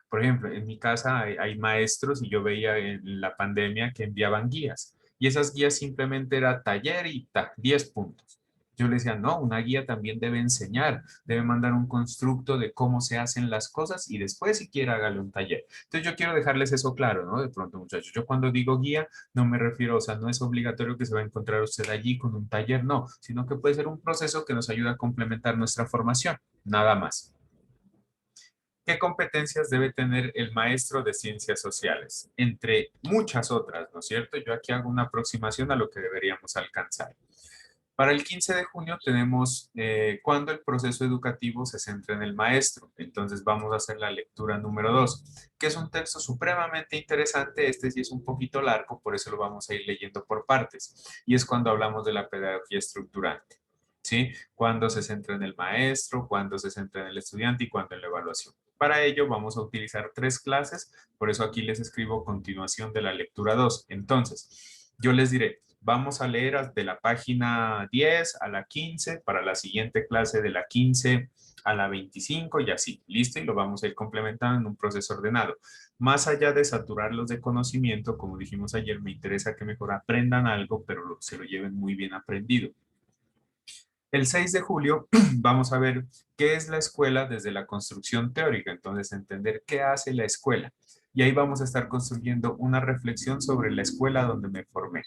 Por ejemplo, en mi casa hay maestros y yo veía en la pandemia que enviaban guías y esas guías simplemente era taller y 10 puntos. Yo le decía, no, una guía también debe enseñar, debe mandar un constructo de cómo se hacen las cosas y después si quiere hágale un taller. Entonces yo quiero dejarles eso claro, ¿no? De pronto, muchachos, yo cuando digo guía no me refiero, o sea, no es obligatorio que se va a encontrar usted allí con un taller, no, sino que puede ser un proceso que nos ayuda a complementar nuestra formación, nada más. ¿Qué competencias debe tener el maestro de ciencias sociales? Entre muchas otras, ¿no es cierto? Yo aquí hago una aproximación a lo que deberíamos alcanzar. Para el 15 de junio tenemos cuando el proceso educativo se centra en el maestro. Entonces vamos a hacer la lectura número 2, que es un texto supremamente interesante. Este sí es un poquito largo, por eso lo vamos a ir leyendo por partes. Y es cuando hablamos de la pedagogía estructurante. ¿Sí? Cuando se centra en el maestro, cuando se centra en el estudiante y cuando en la evaluación. Para ello vamos a utilizar 3 clases, por eso aquí les escribo continuación de la lectura 2. Entonces, yo les diré, vamos a leer de la página 10 a la 15, para la siguiente clase de la 15 a la 25 y así, listo, y lo vamos a ir complementando en un proceso ordenado. Más allá de saturarlos de conocimiento, como dijimos ayer, me interesa que mejor aprendan algo, pero se lo lleven muy bien aprendido. El 6 de julio vamos a ver qué es la escuela desde la construcción teórica, entonces entender qué hace la escuela. Y ahí vamos a estar construyendo una reflexión sobre la escuela donde me formé.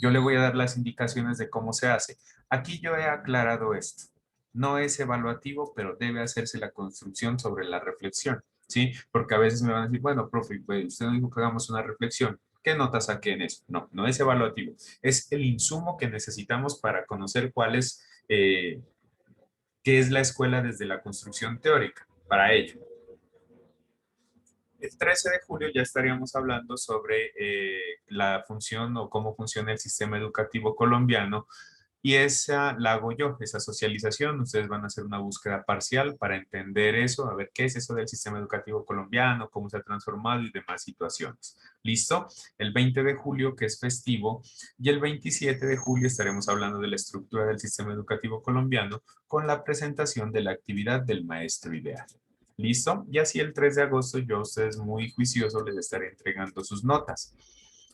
Yo le voy a dar las indicaciones de cómo se hace. Aquí yo he aclarado esto. No es evaluativo, pero debe hacerse la construcción sobre la reflexión, ¿sí? Porque a veces me van a decir, bueno, profe, pues usted nos dijo que hagamos una reflexión. ¿Qué notas saqué en eso? No, no es evaluativo. Es el insumo que necesitamos para conocer cuál es, qué es la escuela desde la construcción teórica para ello. El 13 de julio ya estaríamos hablando sobre la función o cómo funciona el sistema educativo colombiano y esa la hago yo, esa socialización. Ustedes van a hacer una búsqueda parcial para entender eso, a ver qué es eso del sistema educativo colombiano, cómo se ha transformado y demás situaciones. ¿Listo? El 20 de julio, que es festivo, y el 27 de julio estaremos hablando de la estructura del sistema educativo colombiano con la presentación de la actividad del maestro ideal. ¿Listo? Y así el 3 de agosto yo a ustedes muy juiciosos les estaré entregando sus notas.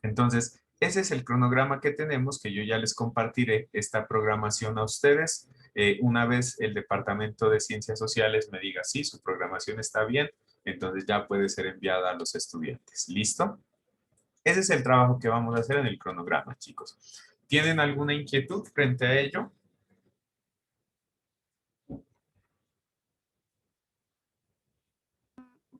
Entonces, ese es el cronograma que tenemos, que yo ya les compartiré esta programación a ustedes. Una vez el Departamento de Ciencias Sociales me diga, sí, su programación está bien, entonces ya puede ser enviada a los estudiantes. ¿Listo? Ese es el trabajo que vamos a hacer en el cronograma, chicos. ¿Tienen alguna inquietud frente a ello?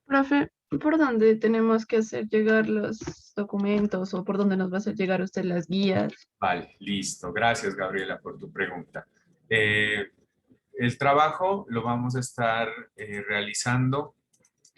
Profe, ¿por dónde tenemos que hacer llegar los documentos o por dónde nos va a hacer llegar usted las guías?
Vale, listo. Gracias, Gabriela, por tu pregunta. El trabajo lo vamos a estar realizando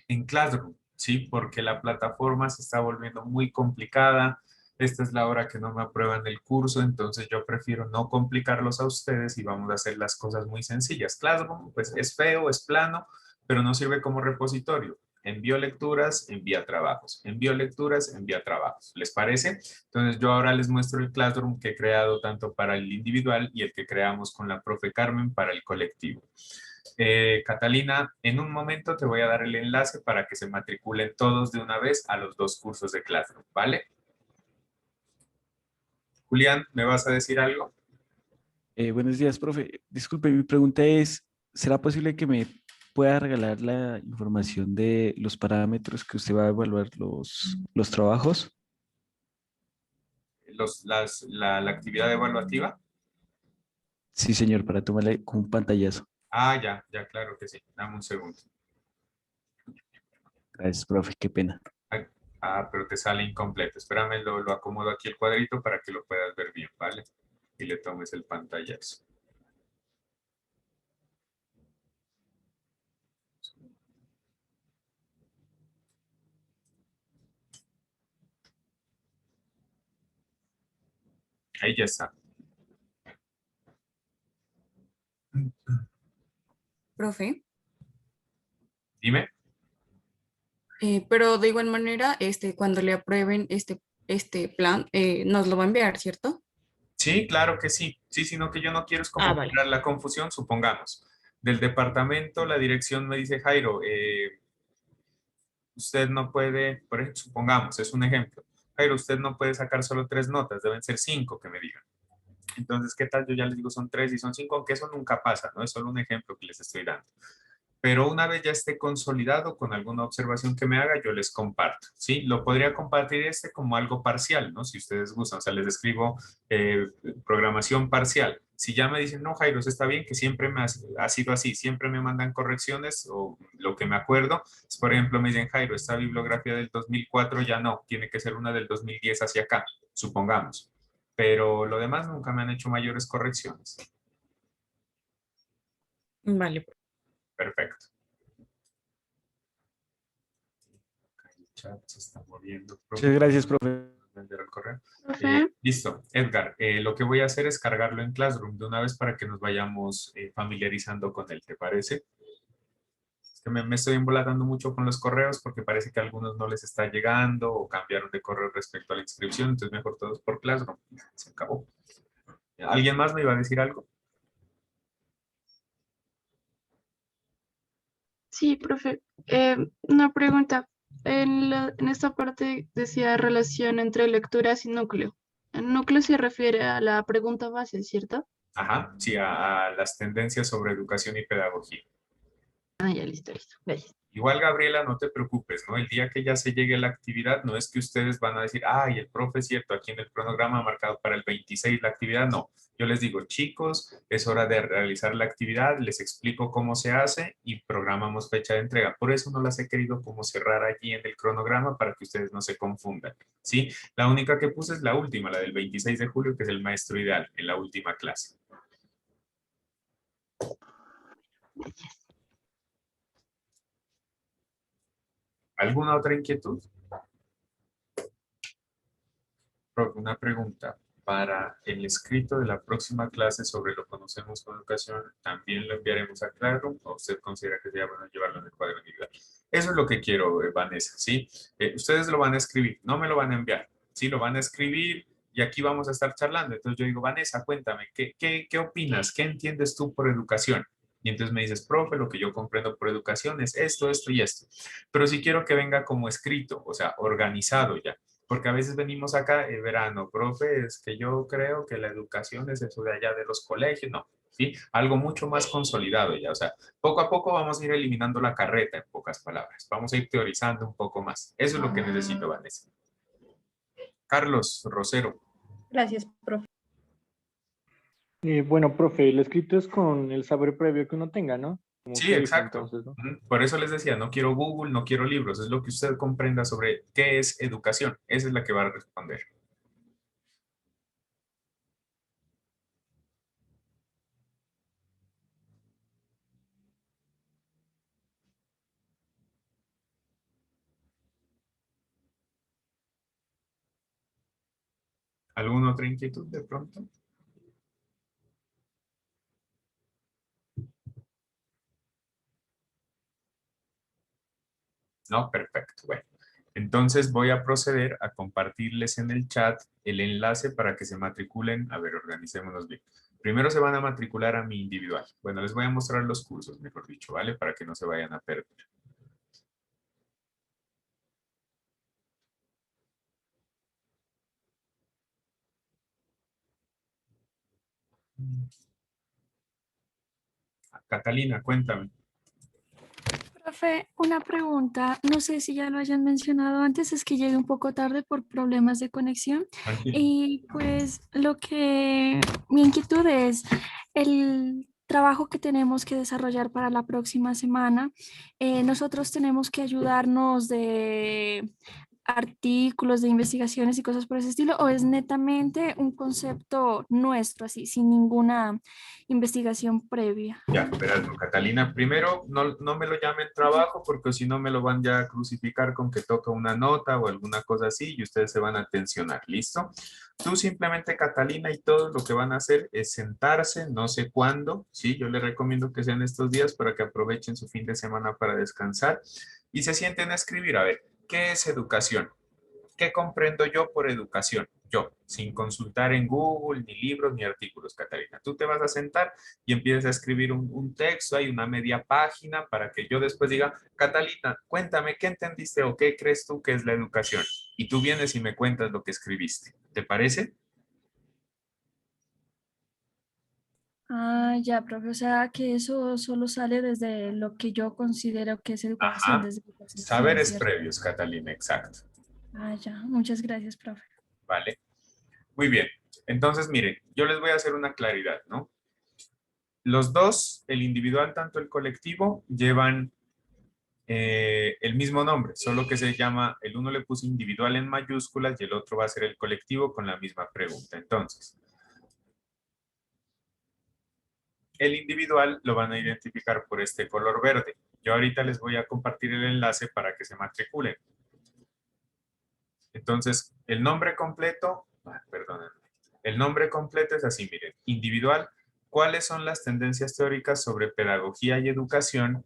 en Classroom, ¿sí? Porque la plataforma se está volviendo muy complicada. Esta es la hora que no me aprueban el curso, entonces yo prefiero no complicarlos a ustedes y vamos a hacer las cosas muy sencillas. Classroom, pues es feo, es plano, pero no sirve como repositorio. Envío lecturas, envía trabajos. Envío lecturas, envía trabajos. ¿Les parece? Entonces yo ahora les muestro el Classroom que he creado tanto para el individual y el que creamos con la profe Carmen para el colectivo. Catalina, en un momento te voy a dar el enlace para que se matriculen todos de una vez a los 2 cursos de Classroom, ¿vale? Julián, ¿me vas a decir algo?
Buenos días, profe. Disculpe, mi pregunta es, ¿será posible que me pueda regalar la información de los parámetros que usted va a evaluar los trabajos?
La actividad evaluativa.
Sí, señor, para tomarle con un pantallazo.
Ah, ya, claro que sí. Dame un segundo.
Gracias, profe, qué pena.
Ah, pero te sale incompleto. Espérame, lo acomodo aquí el cuadrito para que lo puedas ver bien, ¿vale? Y le tomes el pantallazo. Ahí ya está.
Profe,
Dime.
pero de igual manera, cuando le aprueben este plan, nos lo va a enviar, ¿cierto?
Sí, claro que sí. Sí, sino que yo no quiero es
Ah,
como
vale.
crear la confusión, supongamos. Del departamento, la dirección me dice, Jairo, usted no puede, por ejemplo, supongamos, es un ejemplo. Jairo, usted no puede sacar solo 3 notas, deben ser 5 que me digan. Entonces, ¿qué tal? Yo ya les digo son 3 y son 5, aunque eso nunca pasa, ¿no? Es solo un ejemplo que les estoy dando. Pero una vez ya esté consolidado con alguna observación que me haga, yo les comparto, ¿sí? Lo podría compartir como algo parcial, ¿no? Si ustedes gustan, o sea, les escribo programación parcial. Si ya me dicen, no, Jairo, eso está bien, que siempre ha sido así, siempre me mandan correcciones o lo que me acuerdo, es, por ejemplo, me dicen, Jairo, esta bibliografía del 2004 ya no, tiene que ser una del 2010 hacia acá, supongamos. Pero lo demás nunca me han hecho mayores correcciones.
Vale.
Perfecto. El chat se está moviendo.
Muchas gracias, profe.
Vender el correo.
Profe,
Listo, Edgar. Lo que voy a hacer es cargarlo en Classroom de una vez para que nos vayamos familiarizando con él, ¿te parece? Es que me estoy embolatando mucho con los correos porque parece que a algunos no les está llegando o cambiaron de correo respecto a la inscripción, entonces mejor todos por Classroom. Se acabó. ¿Alguien más me iba a decir algo?
sí, profe. Una pregunta. En esta parte decía relación entre lecturas y núcleo. El núcleo se refiere a la pregunta base, ¿cierto?
Ajá, sí, a las tendencias sobre educación y pedagogía.
Ah, ya, listo. Gracias.
Igual, Gabriela, no te preocupes, ¿no? El día que ya se llegue la actividad, no es que ustedes van a decir, ay, el profe es cierto, aquí en el cronograma ha marcado para el 26 la actividad. No, yo les digo, chicos, es hora de realizar la actividad, les explico cómo se hace y programamos fecha de entrega. Por eso no las he querido como cerrar allí en el cronograma para que ustedes no se confundan, ¿sí? La única que puse es la última, la del 26 de julio, que es el maestro ideal, en la última clase. ¿Alguna otra inquietud? Profe, una pregunta. Para el escrito de la próxima clase sobre lo conocemos con educación, ¿también lo enviaremos a Classroom o usted considera que sería bueno llevarlo en el cuaderno individual? Eso es lo que quiero, Vanessa, ¿sí? Ustedes lo van a escribir, no me lo van a enviar, ¿sí? Lo van a escribir y aquí vamos a estar charlando. Entonces yo digo, Vanessa, cuéntame, ¿qué opinas? ¿Qué entiendes tú por educación? Y entonces me dices, profe, lo que yo comprendo por educación es esto y esto. Pero si quiero que venga como escrito, o sea, organizado ya. Porque a veces venimos acá, verano, profe, es que yo creo que la educación es eso de allá de los colegios, no, ¿sí? Algo mucho más consolidado ya, o sea, poco a poco vamos a ir eliminando la carreta, en pocas palabras, vamos a ir teorizando un poco más. Eso es lo que necesito, Vanessa. Carlos Rosero.
Gracias, profe.
Bueno, profe, el escrito es con el saber previo que uno tenga, ¿no? Como
Sí,
usted dice,
exacto.
entonces, ¿no?
Por eso les decía, no quiero Google, no quiero libros, es lo que usted comprenda sobre qué es educación, esa es la que va a responder. ¿Alguna otra inquietud de pronto? No, perfecto. Bueno, entonces voy a proceder a compartirles en el chat el enlace para que se matriculen. A ver, organicémonos bien. Primero se van a matricular a mi individual. Bueno, les voy a mostrar los cursos, mejor dicho, ¿vale? Para que no se vayan a perder. Catalina, cuéntame.
Profe, una pregunta, no sé si ya lo hayan mencionado antes, es que llegué un poco tarde por problemas de conexión
Tranquilo.
y pues mi inquietud es el trabajo que tenemos que desarrollar para la próxima semana. Nosotros tenemos que ayudarnos de artículos, de investigaciones y cosas por ese estilo, o es netamente un concepto nuestro, así, sin ninguna investigación previa.
Ya, verás, no, Catalina, primero no me lo llamen trabajo porque si no me lo van ya a crucificar con que toca una nota o alguna cosa así y ustedes se van a tensionar, ¿listo? Tú simplemente, Catalina, y todo lo que van a hacer es sentarse, no sé cuándo, ¿sí? Yo les recomiendo que sean estos días para que aprovechen su fin de semana para descansar y se sienten a escribir, a ver, ¿qué es educación? ¿Qué comprendo yo por educación? Yo, sin consultar en Google, ni libros, ni artículos, Catalina. Tú te vas a sentar y empiezas a escribir un texto, hay una media página para que yo después diga, Catalina, cuéntame, ¿qué entendiste o qué crees tú que es la educación? Y tú vienes y me cuentas lo que escribiste. ¿Te parece?
Ah, ya, profe, o sea que eso solo sale desde lo que yo considero que es educación,
Ajá.
desde mi percepción,
Saberes
¿cierto?
previos, Catalina, exacto.
Ah, ya, muchas gracias, profe.
¿Vale? Muy bien. Entonces, miren, yo les voy a hacer una claridad, ¿no? Los dos, el individual tanto el colectivo, llevan el mismo nombre, solo que se llama, el uno le puse individual en mayúsculas y el otro va a ser el colectivo con la misma pregunta. Entonces, el individual lo van a identificar por este color verde. Yo ahorita les voy a compartir el enlace para que se matriculen. Entonces, el nombre completo, perdónenme, el nombre completo es así, miren, individual, ¿cuáles son las tendencias teóricas sobre pedagogía y educación?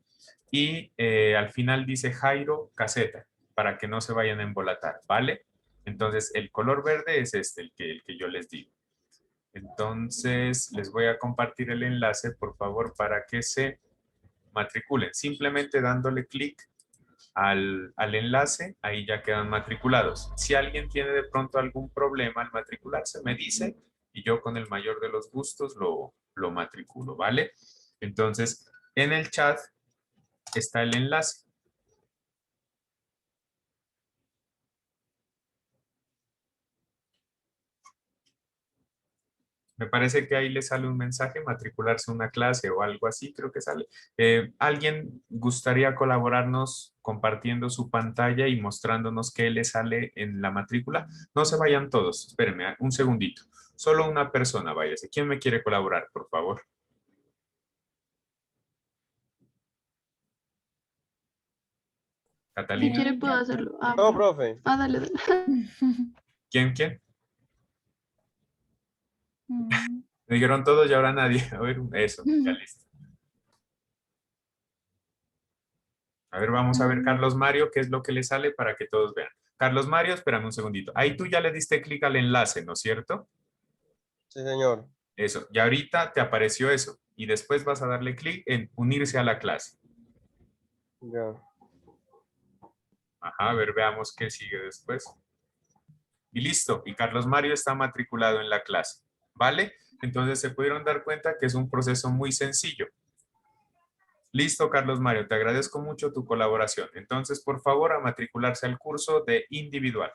Y al final dice Jairo Caseta, para que no se vayan a embolatar, ¿vale? Entonces, el color verde es este, el que yo les digo. Entonces, les voy a compartir el enlace, por favor, para que se matriculen. Simplemente dándole clic al enlace, ahí ya quedan matriculados. Si alguien tiene de pronto algún problema al matricularse, me dice y yo con el mayor de los gustos lo matriculo, ¿vale? Entonces, en el chat está el enlace. Me parece que ahí le sale un mensaje, matricularse a una clase o algo así, creo que sale. ¿Alguien gustaría colaborarnos compartiendo su pantalla y mostrándonos qué le sale en la matrícula? No se vayan todos, espérenme un segundito. Solo una persona, váyase. ¿Quién me quiere colaborar, por favor?
Si
Catalina.
quiere puedo hacerlo. Ah,
No, profe.
dale, dale.
¿Quién?
Mm.
Me dijeron todos y ahora nadie. A ver, eso, ya listo. A ver, vamos a ver, Carlos Mario, qué es lo que le sale para que todos vean. Carlos Mario, espérame un segundito. Ahí tú ya le diste clic al enlace, ¿no es cierto?
Sí, señor.
Eso, y ahorita te apareció eso. Y después vas a darle clic en unirse a la clase.
Ya.
Ajá, a ver, veamos qué sigue después. Y listo, y Carlos Mario está matriculado en la clase, ¿vale? Entonces se pudieron dar cuenta que es un proceso muy sencillo. Listo, Carlos Mario, te agradezco mucho tu colaboración. Entonces, por favor, a matricularse al curso de individual.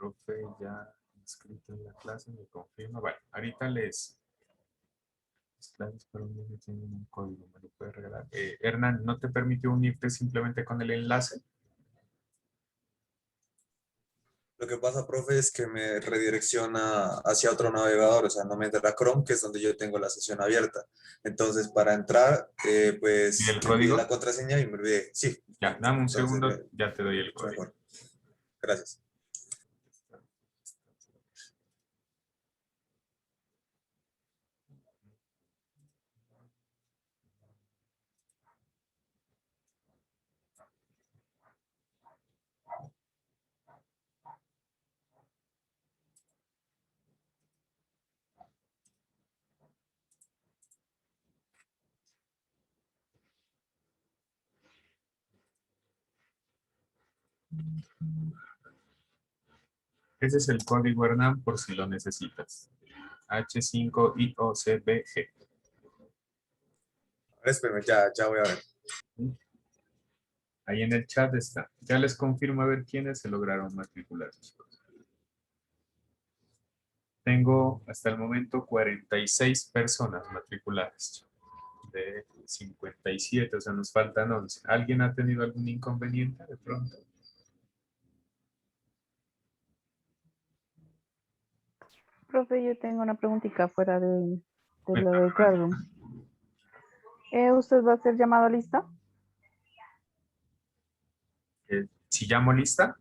Profe, ya inscrito en la clase, me confirma. Vale, ahorita les... Las clases para un niño tienen un código, me lo puede regalar. Hernán, ¿no te permitió unirte simplemente con el enlace?
Lo que pasa, profe, es que me redirecciona hacia otro navegador, o sea, no me entra a Chrome, que es donde yo tengo la sesión abierta. Entonces, para entrar,
¿Y
pues
el
envié
código?
la contraseña y me olvidé. Sí,
Ya, dame un
entonces
segundo, ya te doy el código.
mejor. Gracias.
Ese es el código Hernán por si lo necesitas. H5IOCBG.
Espérame, ya voy a ver.
Ahí en el chat está. Ya les confirmo a ver quiénes se lograron matricular. Tengo hasta el momento 46 personas matriculadas. De 57, o sea, nos faltan 11. ¿Alguien ha tenido algún inconveniente de pronto?
Profe, yo tengo una preguntita fuera de lo
Cuéntame,
de Classroom. ¿Usted va a ser llamado a lista?
si llamo lista.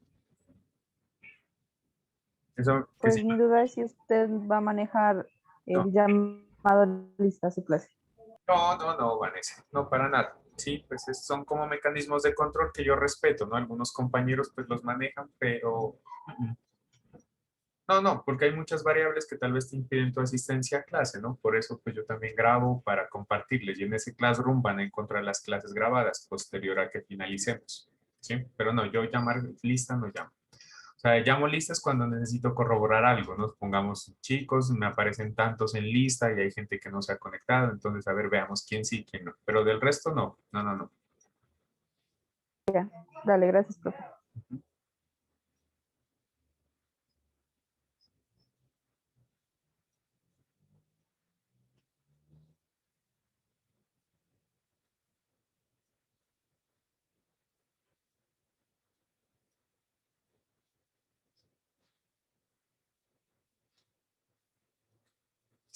Eso, ¿qué
Pues mi duda es si usted va a manejar el llamado a lista a su clase.
No, Vanessa, no para nada. Sí, pues son como mecanismos de control que yo respeto, ¿no? Algunos compañeros pues los manejan, pero no, porque hay muchas variables que tal vez te impiden tu asistencia a clase, ¿no? Por eso pues yo también grabo para compartirles y en ese Classroom van a encontrar las clases grabadas posterior a que finalicemos, ¿sí? Pero no, yo llamar lista no llamo. O sea, llamo listas cuando necesito corroborar algo, ¿no? Pongamos chicos, me aparecen tantos en lista y hay gente que no se ha conectado, entonces a ver, veamos quién sí, quién no. Pero del resto no.
Ya, dale, gracias, profe.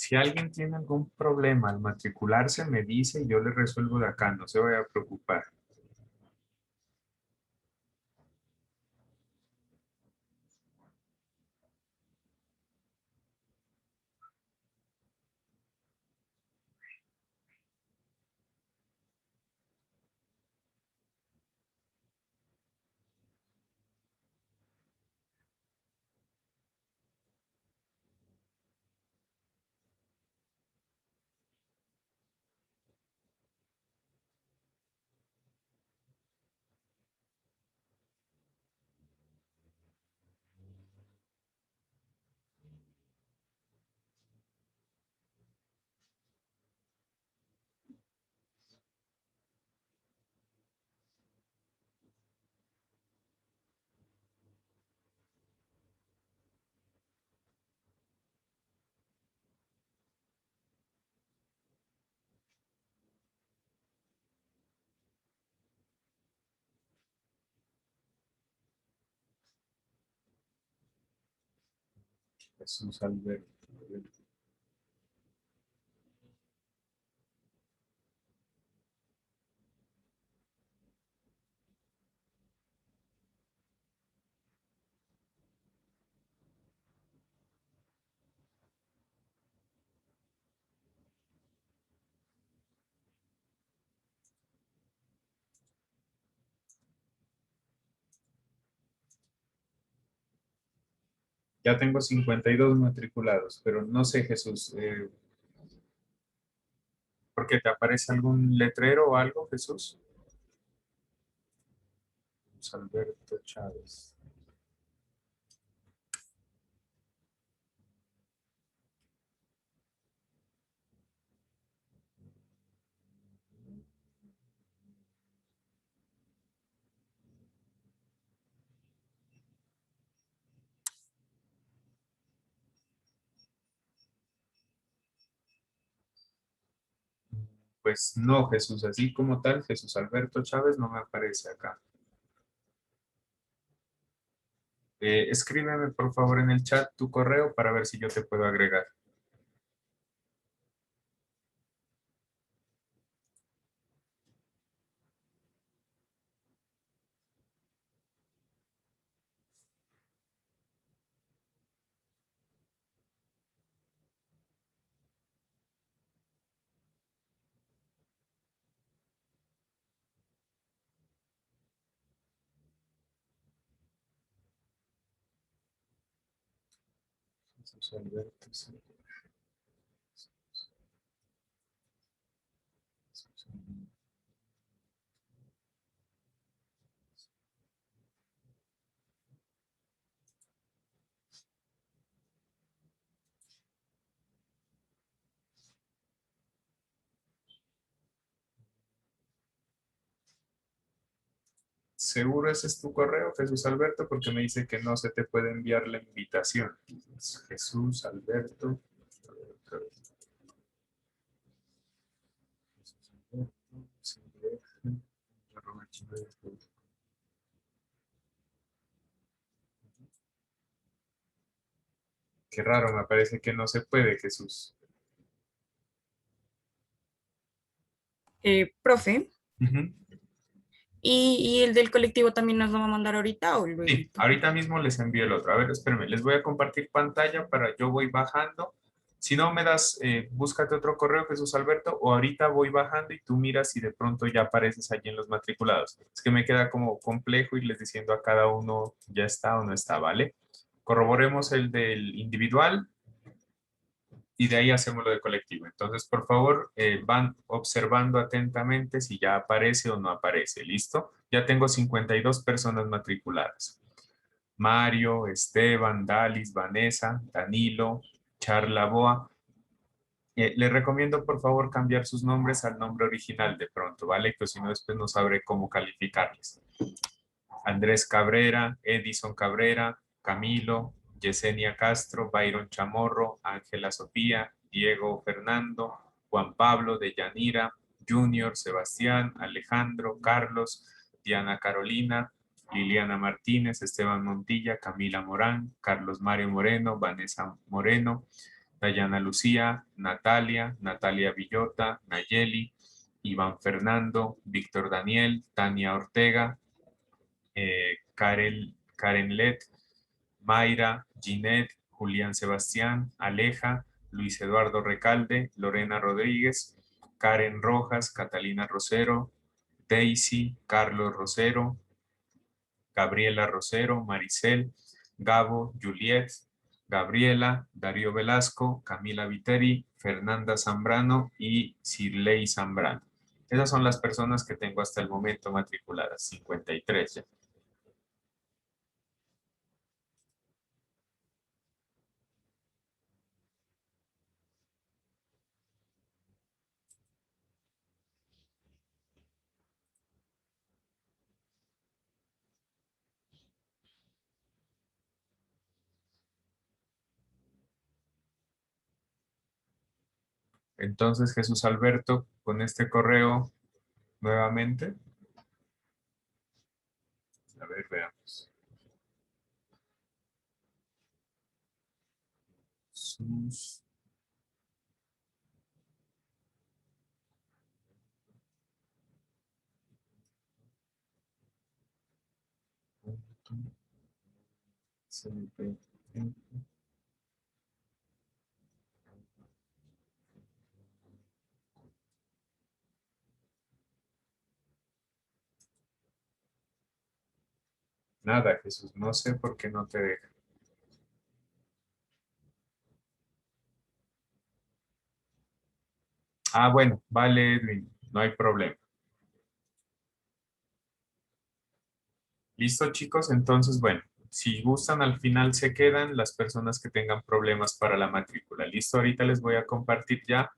Si alguien tiene algún problema al matricularse, me dice y yo le resuelvo de acá, no se vaya a preocupar. Jesús Alberto. Ya tengo 52 matriculados, pero no sé, Jesús, ¿por qué te aparece algún letrero o algo, Jesús? Jesús Alberto Chávez. Pues no, Jesús, así como tal, Jesús Alberto Chávez no me aparece acá. Escríbeme por favor en el chat tu correo para ver si yo te puedo agregar. Jesús Alberto, sí. Seguro ese es tu correo, Jesús Alberto, porque me dice que no se te puede enviar la invitación. Jesús Alberto. Qué raro, me parece que no se puede, Jesús.
Profe,
Ujú.
¿y el del colectivo también nos lo va a mandar ahorita o luego?
Sí, ahorita mismo les envío el otro. A ver, espérenme, les voy a compartir pantalla para yo voy bajando. Si no me das, búscate otro correo, Jesús Alberto, o ahorita voy bajando y tú miras si de pronto ya apareces allí en los matriculados. Es que me queda como complejo irles diciendo a cada uno ya está o no está, ¿vale? Corroboremos el del individual y de ahí hacemos lo del colectivo. Entonces, por favor, van observando atentamente si ya aparece o no aparece. ¿Listo? Ya tengo 52 personas matriculadas. Mario, Esteban, Dalis, Vanessa, Danilo, Charla Boa. Les recomiendo por favor cambiar sus nombres al nombre original de pronto, ¿vale? Que si no después no sabré cómo calificarles. Andrés Cabrera, Edison Cabrera, Camilo, Yesenia Castro, Byron Chamorro, Ángela Sofía, Diego Fernando, Juan Pablo de Yanira, Junior, Sebastián, Alejandro, Carlos, Diana Carolina, Liliana Martínez, Esteban Montilla, Camila Morán, Carlos Mario Moreno, Vanessa Moreno, Dayana Lucía, Natalia, Natalia Villota, Nayeli, Iván Fernando, Víctor Daniel, Tania Ortega, Karen Let, Mayra, Ginette, Julián Sebastián, Aleja, Luis Eduardo Recalde, Lorena Rodríguez, Karen Rojas, Catalina Rosero, Daisy, Carlos Rosero, Gabriela Rosero, Maricel, Gabo, Juliet, Gabriela, Darío Velasco, Camila Viteri, Fernanda Zambrano y Cirley Zambrano. Esas son las personas que tengo hasta el momento matriculadas, 53 ya. Entonces, Jesús Alberto, con este correo nuevamente. A ver, veamos. Sus... Nada, Jesús, no sé por qué no te deja. Ah, bueno, vale, Edwin, no hay problema. Listo, chicos, entonces, bueno, si gustan, al final se quedan las personas que tengan problemas para la matrícula. Listo, ahorita les voy a compartir ya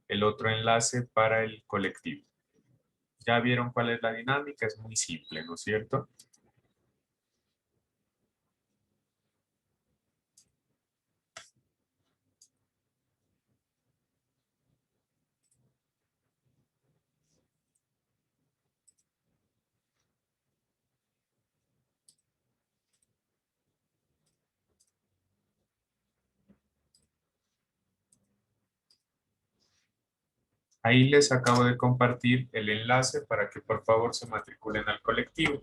el otro enlace para el colectivo. Ya vieron cuál es la dinámica, es muy simple, ¿no es cierto? Ahí les acabo de compartir el enlace para que por favor se matriculen al colectivo.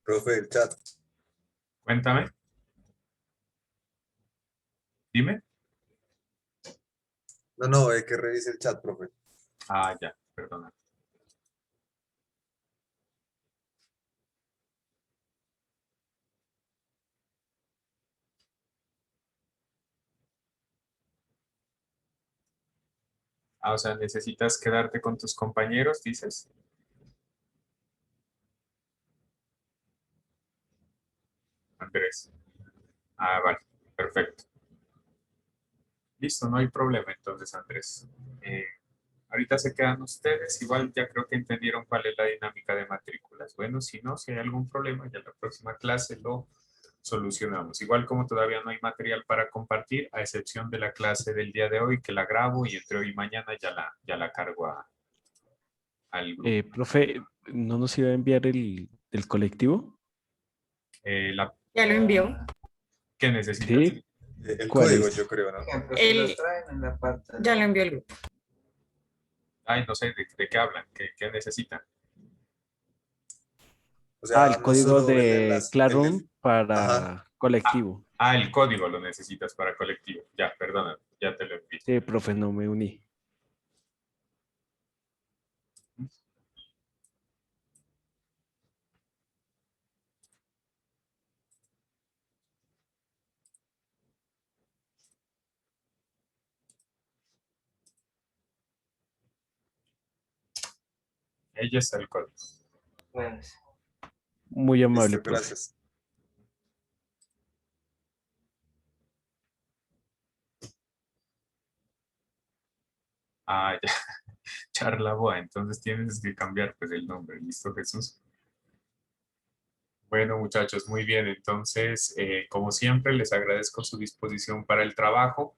Profe, el chat.
Cuéntame. Dime.
No, que revise el chat, profe.
Ah, ya, perdona. Ah, o sea, necesitas quedarte con tus compañeros, dices. Andrés. Ah, vale, perfecto. Listo, no hay problema entonces, Andrés. Ahorita se quedan ustedes, igual ya creo que entendieron cuál es la dinámica de matrículas. Bueno, si no, si hay algún problema, ya en la próxima clase lo solucionamos. Igual como todavía no hay material para compartir, a excepción de la clase del día de hoy, que la grabo y entre hoy y mañana ya la cargo al grupo.
Profe, ¿no nos iba a enviar el colectivo?
Ya lo envió.
¿Qué necesitas?
Sí.
El
¿Cuál
código,
es?
yo creo, ¿no?
Ya lo envió el grupo.
Ay, no sé, ¿de qué hablan? ¿Qué necesitan?
O sea,
El
no
código
solo el
de
enlace,
Classroom
Ajá.
para colectivo.
El código lo necesitas para colectivo. Ya, perdona, ya te lo envío.
Sí, profe, no me uní.
Ella está el código.
Muy amable,
Listo,
profe.
gracias.
Ah, ya. Charlaboa, entonces tienes que cambiar pues el nombre. ¿Listo, Jesús? Bueno, muchachos, muy bien. Entonces, como siempre, les agradezco su disposición para el trabajo.